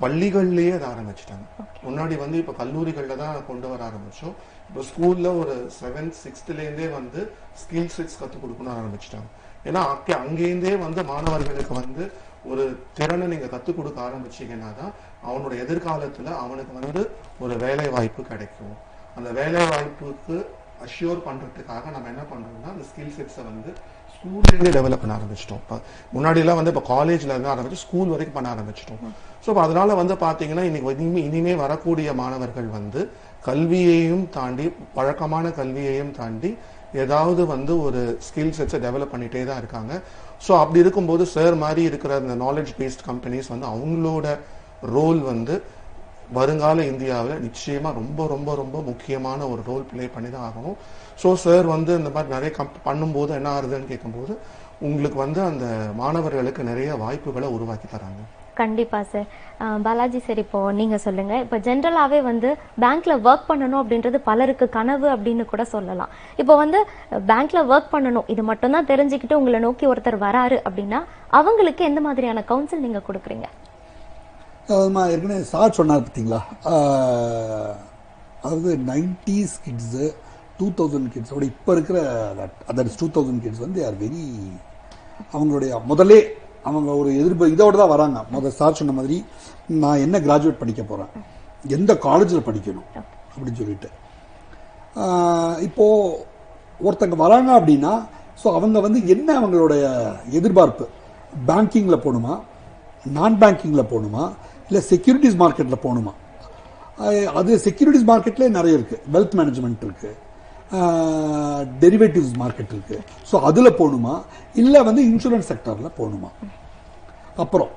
பள்ளிகள்லயே அதை ஆரம்பிச்சிட்டாங்க. முன்னாடி வந்து இப்ப கல்லூரிகள்ல தான் கொண்டு வர ஆரம்பிச்சோம். இப்ப ஸ்கூல்ல ஒரு 7th 6th வந்து ஸ்கில் செட்ஸ் கத்துக் கொடுக்கணும் ஆரம்பிச்சிட்டாங்க. ஏன்னா அங்கேருந்தே வந்து மாணவர்களுக்கு வந்து ஒரு திறனை நீங்க கத்துக் கொடுக்க ஆரம்பிச்சீங்கன்னா தான் அவனோட எதிர்காலத்துல அவனுக்கு வந்து ஒரு வேலை வாய்ப்பு கிடைக்கும். அந்த வேலை வாய்ப்புக்கு அஷ்யூர் பண்றதுக்காக நம்ம என்ன பண்றோம்னா, அந்த ஸ்கில் செட்ஸை வந்து ஸ்கூல்ல இருந்து டெவலப் பண்ண ஆரம்பிச்சிட்டோம். முன்னாடி எல்லாம் வந்து இப்ப காலேஜ்ல இருந்து ஆரம்பிச்சு ஸ்கூல் வரைக்கும் பண்ண ஆரம்பிச்சிட்டோம். ஸோ அதனால வந்து பாத்தீங்கன்னா இன்னைக்கு இனிமே வரக்கூடிய மாணவர்கள் வந்து கல்வியையும் தாண்டி, பழக்கமான கல்வியையும் தாண்டி ஏதாவது வந்து ஒரு ஸ்கில் செட்ஸை டெவலப் பண்ணிட்டே தான் இருக்காங்க. ஸோ அப்படி இருக்கும்போது சார் மாதிரி இருக்கிற இந்த நாலேஜ் பேஸ்ட் கம்பெனிஸ் வந்து அவங்களோட ரோல் வந்து வருங்கால இந்தியாவில் நிச்சயமா ரொம்ப ரொம்ப ரொம்ப முக்கியமான ஒரு ரோல் பிளே பண்ணி தான் ஆகணும். ஸோ சார் வந்து இந்த மாதிரி நிறைய பண்ணும்போது என்ன ஆகுதுன்னு கேட்கும்போது உங்களுக்கு வந்து அந்த மாணவர்களுக்கு நிறைய வாய்ப்புகளை உருவாக்கி தராங்க. கண்டிப்பா சார். பாலாஜி சார், இப்போ நீங்க சொல்லுங்க, இப்போ ஜென்ரலாவே வந்து பேங்க்ல ஒர்க் பண்ணணும் அப்படின்றது பலருக்கு கனவு அப்படின்னு கூட சொல்லலாம். இப்போ வந்து பேங்க்ல ஒர்க் பண்ணணும், இது மட்டும் தான் தெரிஞ்சுக்கிட்டு உங்களை நோக்கி ஒருத்தர் வராரு அப்படின்னா அவங்களுக்கு எந்த மாதிரியான கவுன்சில் நீங்க கொடுக்குறீங்க? ஏற்கனவே சார் சொன்னார் பார்த்தீங்களா, அதாவது 90s கிட்ஸு 2000 கிட்ஸோட இப்போ இருக்கிற அதர் 2000 கிட்ஸ் வந்து ஆர் வெரி, அவங்களுடைய முதலே அவங்க ஒரு இதோட தான் வராங்க. முதல் சார் சொன்ன மாதிரி நான் என்ன கிராஜுவேட் படிக்க போகிறேன், எந்த காலேஜில் படிக்கணும் அப்படின்னு சொல்லிட்டு. இப்போது ஒருத்தங்க வராங்க அப்படின்னா, ஸோ அவங்க வந்து என்ன அவங்களுடைய எதிர்பார்ப்பு, பேங்கிங்கில் போகணுமா, நான் பேங்கிங்கில் போகணுமா, இல்லை செக்யூரிட்டிஸ் மார்க்கெட்டில் போகணுமா? அது செக்யூரிட்டிஸ் மார்க்கெட்லேயே நிறைய இருக்குது, வெல்த் மேனேஜ்மெண்ட் இருக்குது, டெரிவேட்டிவ்ஸ் மார்க்கெட் இருக்கு. ஸோ அதில் போகணுமா, இல்லை வந்து இன்சூரன்ஸ் செக்டரில் போகணுமா? அப்புறம்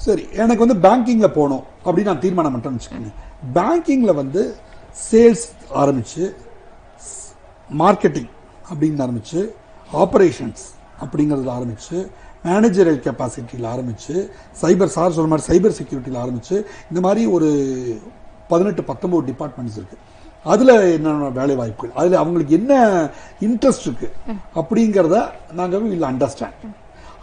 சரி, எனக்கு வந்து பேங்கிங்கில் போகணும் அப்படின்னு நான் தீர்மானம் பண்ணிட்டேன்னு வச்சுக்கோங்க. பேங்கிங்கில் வந்து சேல்ஸ் ஆரம்பிச்சு, மார்க்கெட்டிங் அப்படின்னு ஆரம்பிச்சு, ஆப்ரேஷன்ஸ் அப்படிங்கிறதுல ஆரம்பிச்சு, மேனேஜரியல் கெப்பாசிட்டியில் ஆரம்பிச்சு, சார் சொல்ற மாதிரி சைபர் செக்யூரிட்டியில் ஆரம்பிச்சு, இந்த மாதிரி ஒரு 18-19 டிபார்ட்மெண்ட்ஸ் இருக்கு. அதுல என்னென்ன வேலை வாய்ப்புகள், அதுல அவங்களுக்கு என்ன இன்ட்ரெஸ்ட் இருக்கு அப்படிங்கிறத நாங்கள் வில் அண்டர்ஸ்டாண்ட்.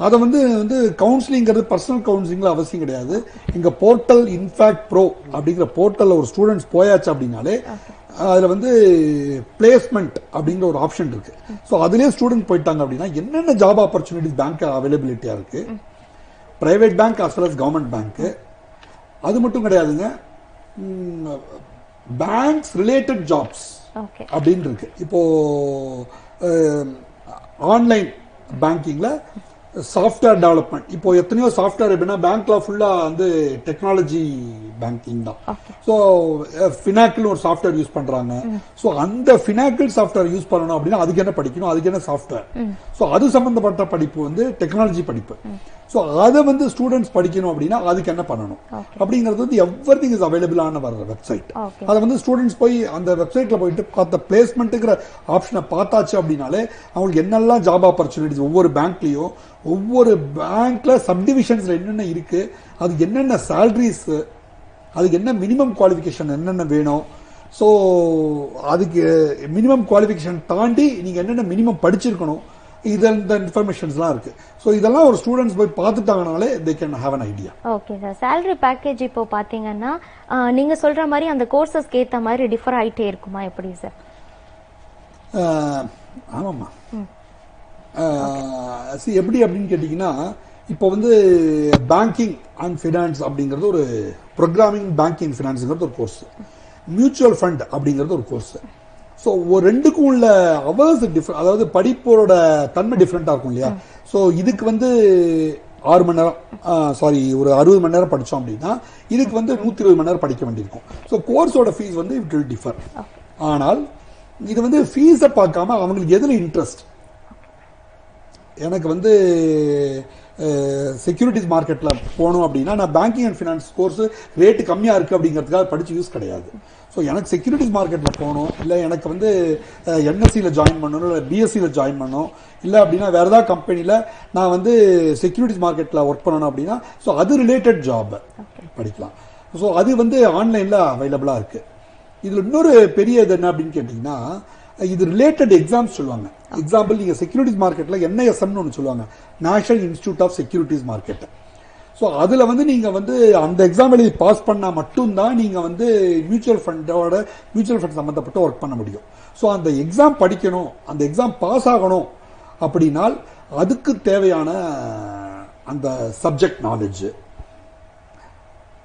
அதை வந்து கவுன்சிலிங்கிறது பர்சனல் கவுன்சிலிங்ல அவசியம் கிடையாது. எங்க போர்ட்டல் இன்ஃபேக்ட் ப்ரோ அப்படிங்கிற போர்ட்டல்ல ஒரு ஸ்டூடெண்ட்ஸ் போயாச்சு அப்படின்னாலே அதுல வந்து பிளேஸ்மெண்ட் அப்படிங்கிற ஒரு ஆப்ஷன் இருக்கு. ஸோ அதுலேயே ஸ்டூடெண்ட் போயிட்டாங்க அப்படின்னா என்னென்ன ஜாப் ஆப்பர்ச்சுனிட்டிஸ் பேங்க் அவைலபிலிட்டியா இருக்கு, private bank as well as government bank. அது மட்டும் கிடையாதுங்க, பேங்க்ஸ் ரிலேட்டட் ஜாப்ஸ் அப்படின்னு இருக்கு. இப்போ ஆன்லைன் பேங்கிங்ல சாஃப்ட்வேர் டெவலப்மெண்ட், இப்போ எத்தனையோ சாஃப்ட்வேர் எப்படின்னா பேங்க்ல ஃபுல்லா வந்து டெக்னாலஜி பேங்கிங் தான். ஸோ ஃபினாக்கிள் ஒரு சாஃப்ட்வேர் யூஸ் பண்றாங்க. ஸோ அந்த ஃபினாக்கிள் சாஃப்ட்வேர் யூஸ் பண்ணணும் அப்படின்னா அதுக்கு என்ன படிக்கணும், அதுக்கு என்ன சாஃப்ட்வேர், ஸோ அது சம்பந்தப்பட்ட படிப்பு வந்து டெக்னாலஜி படிப்பு. ஸோ அதை வந்து ஸ்டூடெண்ட்ஸ் படிக்கணும் அப்படின்னா அதுக்கு என்ன பண்ணணும் அப்படிங்கிறது வந்து எவ்ரிதிங் இஸ் அவைலபிள் ஆன வர்ற வெப்சைட். அதை வந்து ஸ்டூடெண்ட்ஸ் போய் அந்த வெப்சைட்ல போயிட்டு பார்த்த பிளேஸ்மெண்ட்டுங்கிற ஆப்ஷனை பார்த்தாச்சு அப்படின்னாலே அவங்களுக்கு என்னெல்லாம் ஜாப் ஆப்பர்ச்சுனிட்டிஸ் ஒவ்வொரு பேங்க்லயும், ஒவ்வொரு பேங்க்ல சப்டிவிஷன்ஸ்ல என்னென்ன இருக்கு, அதுக்கு என்னென்ன சேலரிஸ், அதுக்கு என்ன மினிமம் குவாலிஃபிகேஷன் என்னென்ன வேணும், ஸோ அதுக்கு மினிமம் குவாலிஃபிகேஷன் தாண்டி நீங்க என்னென்ன மினிமம் படிச்சிருக்கணும், இந்த இன்ஃபர்மேஷன்ஸ்லாம் இருக்கு. ஸோ இதெல்லாம் ஒரு ஸ்டூடெண்ட்ஸ் போய் பார்த்துட்டாங்கனாலே they can have an idea. Okay sir. Salary package இப்போ பாத்தீங்கன்னா நீங்க சொல்ற மாதிரி அந்த கோர்சஸ்க்கு ஏத்த மாதிரி டிஃபர் ஆயிட்டே இருக்குமா, எப்படி சார்? ஆமாம்மா. எப்படி அப்படின்னு கேட்டீங்கன்னா, இப்போ வந்து பேங்கிங் அண்ட் ஃபினான்ஸ் அப்படிங்கிறது ஒரு ப்ரோக்ராமிங், பேங்கிங் ஃபினான்ஸுங்கிறது ஒரு கோர்ஸ், மியூச்சுவல் ஃபண்ட் அப்படிங்கிறது ஒரு கோர்ஸ். ஸோ ஒரு ரெண்டுக்கும் உள்ள அவர்ஸ் டிஃப்ரெண்ட், அதாவது படிப்போட தன்மை டிஃப்ரெண்டா இருக்கும் இல்லையா. ஸோ இதுக்கு வந்து 6 மணி நேரம், சாரி ஒரு 60 மணி நேரம் படித்தோம் அப்படின்னா இதுக்கு வந்து 120 மணி நேரம் படிக்க வேண்டியிருக்கும். ஸோ கோர்ஸோட ஃபீஸ் வந்து இட் வில் டிஃபர். ஆனால் இது வந்து ஃபீஸை பார்க்காம அவங்களுக்கு எதில் இன்ட்ரெஸ்ட், எனக்கு வந்து செக்யூரிட்டிஸ் மார்க்கெட்ல போகணும் அப்படின்னா நான் banking and finance course rate கம்மியா இருக்கு அப்படிங்கிறதுக்காக படிச்சு யூஸ் கிடையாது. ஸோ எனக்கு செக்யூரிட்டிஸ் மார்க்கெட்ல போகணும், இல்லை எனக்கு வந்து என்எஸ்சியில் ஜாயின் பண்ணணும், இல்லை பிஎஸ்சியில் ஜாயின் பண்ணணும், இல்லை அப்படின்னா வேற ஏதாவது கம்பெனியில் நான் வந்து செக்யூரிட்டிஸ் மார்க்கெட்ல ஒர்க் பண்ணணும் அப்படின்னா ஸோ அது ரிலேட்டட் ஜாப் படிக்கலாம். ஸோ அது வந்து ஆன்லைன்ல அவைலபிளா இருக்கு. இதுல இன்னொரு பெரிய இது என்ன அப்படின்னு கேட்டீங்கன்னா, இது ரிலேட்டட் எக்ஸாம்ஸ் சொல்லுவாங்க. எக்ஸாம்பிள், நீங்க செக்யூரிட்டிஸ் மார்க்கெட்ல NISM ஒன்று சொல்லுவாங்க, national institute of securities market. So அதுல வந்து நீங்க வந்து அந்த எக்ஸாம் எழுதி பாஸ் பண்ணா மட்டும்தான் நீங்க வந்து மியூச்சுவல் ஃபண்ட் சம்பந்தப்பட்ட ஒர்க் பண்ண முடியும். ஸோ அந்த எக்ஸாம் படிக்கணும், அந்த எக்ஸாம் பாஸ் ஆகணும் அப்படின்னால் அதுக்கு தேவையான அந்த சப்ஜெக்ட் நாலேஜ்,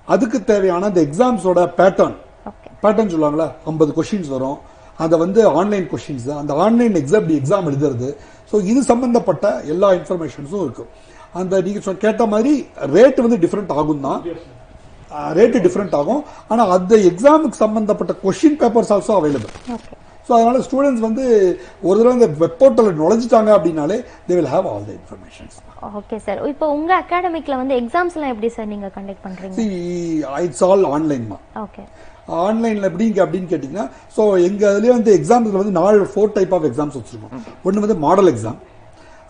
அதுக்கு தேவையான அந்த எக்ஸாம்ஸோட பேட்டர்ன் சொல்லுவாங்களா, 50 கொஸ்டின்ஸ் வரும், அதை வந்து ஆன்லைன் கொஸ்டின்ஸ், அந்த ஆன்லைன் எக்ஸாம் எழுதுறது. ஸோ இது சம்பந்தப்பட்ட எல்லா இன்ஃபர்மேஷன்ஸும் இருக்கும். அந்த நீங்க கேட்ட மாதிரி ரேட் வந்து டிஃபரெண்ட் ஆகும் தான், ரேட்டு டிஃபரெண்ட் ஆகும். ஆனா அந்த எக்ஸாமுக்கு சம்பந்தப்பட்ட question papers also available. So அதனால ஸ்டூடெண்ட்ஸ் வந்து ஒரு தடவை இந்த வெப் போர்ட்டல் நுழைஞ்சிட்டாங்க அப்படின்னாலே they will have all the informations. Okay sir. இப்போ உங்க அகாடமிக்ல வந்து எக்ஸாம்ஸ்லாம் எப்படி சார் நீங்க கண்டக்ட் பண்றீங்க? இட்ஸ் ஆல் ஆன்லைன்மா. ஓகே. ஆன்லைன்ல அப்படின்னு கேட்டீங்கன்னா, ஸோ எங்க அதுலயே வந்து எக்ஸாம்ஸ்ல வந்து 4 டைப் ஆஃப் எக்ஸாம்ஸ் வச்சிருக்கோம். ஒன்று வந்து மாடல் எக்ஸாம்,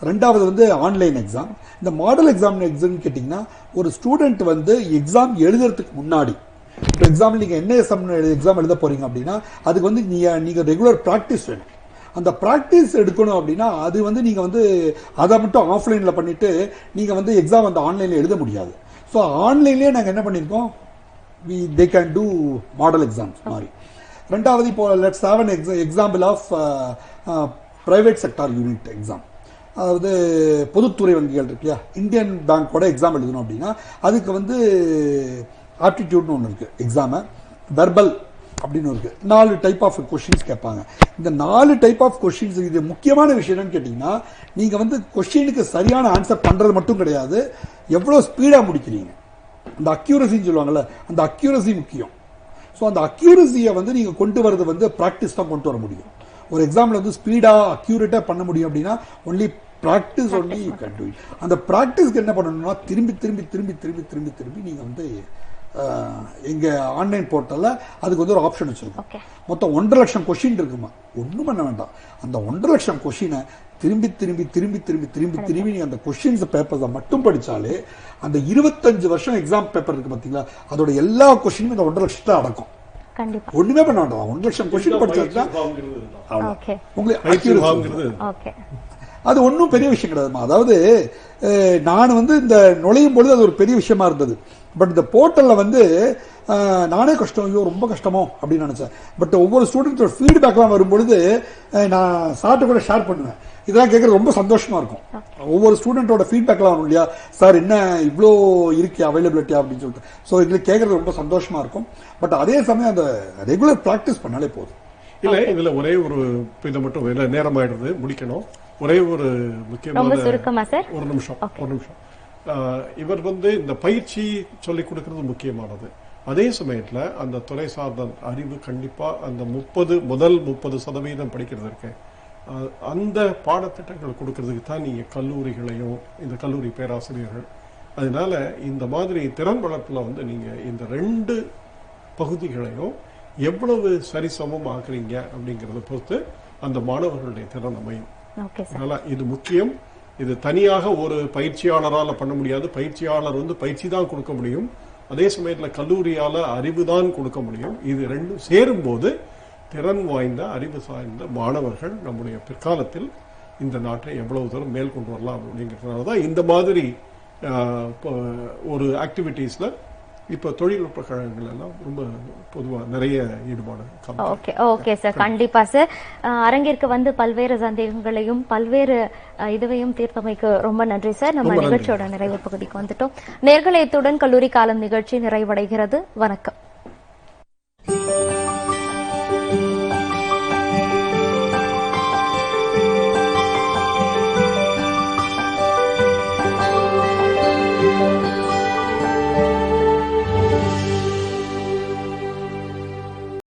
ரெண்டாவது வந்து ஆன்லைன் எக்ஸாம். இந்த மாடல் எக்ஸாம் கேட்டீங்கன்னா, ஒரு ஸ்டூடெண்ட் வந்து எக்ஸாம் எழுதுறதுக்கு முன்னாடி, இப்போ எக்ஸாம்பிள் நீங்க NISM எக்ஸாம் எழுத போறீங்க அப்படின்னா அதுக்கு வந்து நீங்க ரெகுலர் ப்ராக்டிஸ் வேணும். அந்த ப்ராக்டிஸ் எடுக்கணும் அப்படின்னா அது வந்து நீங்க வந்து அதை மட்டும் ஆஃப்லைன்ல பண்ணிட்டு நீங்க வந்து எக்ஸாம் வந்து ஆன்லைன்ல எழுத முடியாது. ஸோ ஆன்லைன்லயே நாங்க என்ன பண்ணிருக்கோம், they can do model exams மாதிரி. ரெண்டாவது, இப்போ let's have an example of private sector unit exam, அதாவது பொதுத்துறை வங்கிகள் இருக்கு இல்லையா, இந்தியன் பேங்கோட எக்ஸாம் எழுதணும் அப்படின்னா அதுக்கு வந்து ஆப்டிடியூட்னு ஒன்று இருக்கு எக்ஸாம், வெர்பல் அப்படின்னு இருக்கு. 4 டைப் ஆஃப் கொஸ்டின்ஸ் கேட்பாங்க. இந்த 4 டைப் ஆஃப் கொஸ்டின்ஸ், இது முக்கியமான விஷயம் என்னன்னு கேட்டீங்கன்னா, நீங்க வந்து கொஸ்டினுக்கு சரியான ஆன்சர் பண்றது மட்டும் கிடையாது, எவ்வளவு ஸ்பீடா முடிக்கிறீங்க, அந்த அக்யூரசின்னு சொல்லுவாங்கல்ல, அந்த அக்யூரசி முக்கியம். ஸோ அந்த அக்யூரசியை வந்து நீங்க கொண்டு வரது வந்து பிராக்டிஸ் தான் கொண்டு வர முடியும். ஒரு எக்ஸாம்ல வந்து ஸ்பீடா அக்யூரேட்டா பண்ண முடியும் அப்படின்னா only practice only you can to it. அந்த பிராக்டிஸ்க்கு என்ன பண்ணணும்னா திரும்பி திரும்பி திரும்பி திரும்பி திரும்பி திரும்பி நீங்க வந்து எங்க ஆன்லைன் போர்ட்டல்ல அதுக்கு வந்து ஒரு ஆப்ஷன் வச்சிருக்கோம். மொத்தம் 1.5 லட்சம் கொஸ்டின் இருக்குமா, ஒன்றும் பண்ண வேண்டாம். அந்த 1.5 லட்சம் கொஸ்டினை திரும்பி திரும்பி திரும்பி திரும்பி திரும்பி திரும்பி நீங்க அந்த கொஸ்டின்ஸ் பேப்பர்ஸை மட்டும் படிச்சாலே அந்த 25 வருஷம் எக்ஸாம் பேப்பர் இருக்கு பாத்தீங்களா, அதோட எல்லா கொஸ்டினும் இந்த 1.5 லட்சத்தை அடக்கும். ஒண்ணுமே பண்ண வேண்டாம். 1 லட்சம் கொஸ்டின் படிச்சா உங்களுக்கு அது ஒன்றும் பெரிய விஷயம் கிடையாதுமா. அதாவது நான் வந்து இந்த நுழையும் பொழுது அது ஒரு பெரிய விஷயமா இருந்தது. பட் இந்த போர்ட்டல்ல வந்து நானே கஷ்டம், ஐயோ ரொம்ப கஷ்டமோ அப்படின்னு நினைச்சேன். பட் ஒவ்வொரு ஸ்டூடெண்ட்டோட ஃபீட்பேக்லாம் வரும்பொழுது நான் சார்ட்ட கூட ஷேர் பண்ணுவேன். இதெல்லாம் கேட்கறது ரொம்ப சந்தோஷமா இருக்கும். ஒவ்வொரு ஸ்டூடெண்டோட ஃபீட்பேக்லாம் வரும் இல்லையா, சார் என்ன இவ்வளோ இருக்கு அவைலபிலிட்டி அப்படின்னு சொல்லிட்டு. ஸோ எங்களுக்கு கேட்கறது ரொம்ப சந்தோஷமா இருக்கும். பட் அதே சமயம் அந்த ரெகுலர் ப்ராக்டிஸ் பண்ணாலே போதும். இல்ல இதுல ஒரே ஒரு இதை மட்டும் நேரம் ஆயிடுறது முடிக்கணும். ஒரே ஒரு முக்கியமான ஒரு நிமிஷம். இவர் வந்து இந்த பயிற்சி சொல்லிக் கொடுக்கறது முக்கியமானது. அதே சமயத்துல அந்த துறை சார்ந்த அறிவு கண்டிப்பா அந்த முதல் 30% படிக்கிறது இருக்கு. அந்த பாடத்திட்டங்கள் கொடுக்கறதுக்கு தான் நீங்க கல்லூரிகளையும் இந்த கல்லூரி பேராசிரியர்கள், அதனால இந்த மாதிரி திறன் வளர்ப்புல வந்து நீங்க இந்த 2 பகுதிகளையும் எவ்வளவு சரிசமம் ஆக்குறீங்க அப்படிங்கறத பொறுத்து அந்த மாணவர்களுடைய திறன் அமையும். அதனால இது முக்கியம். இது தனியாக ஒரு பயிற்சியாளரால பண்ண முடியாது. பயிற்சியாளர் வந்து பயிற்சி தான் கொடுக்க முடியும். அதே சமயத்துல கல்லூரியால அறிவு தான் கொடுக்க முடியும். இது 2 சேரும் போது திறன் வாய்ந்த அறிவு சார்ந்த மாணவர்கள் நம்முடைய பிற்காலத்தில் இந்த நாட்டை எவ்வளவு தூரம் மேல் கொண்டு வரலாம் அப்படிங்கிறதுனாலதான் இந்த மாதிரி ஒரு ஆக்டிவிட்டீஸ்ல இப்ப தொழில்நுட்ப கழகங்கள் எல்லாம் ரொம்ப பொதுவா நிறைய ஈடுபாடு. ஓகே சார், கண்டிப்பா சார். அரங்கிற்கு வந்து பல்வேறு சந்தேகங்களையும் பல்வேறு இதுவையும் தீர்த்தமைக்கு ரொம்ப நன்றி சார். நம்ம நிகழ்ச்சியோட நிறைவு பகுதிக்கு வந்துட்டோம். நேயர்களே, இத்துடன் கல்லூரி காலம் நிகழ்ச்சி நிறைவடைகிறது. வணக்கம்.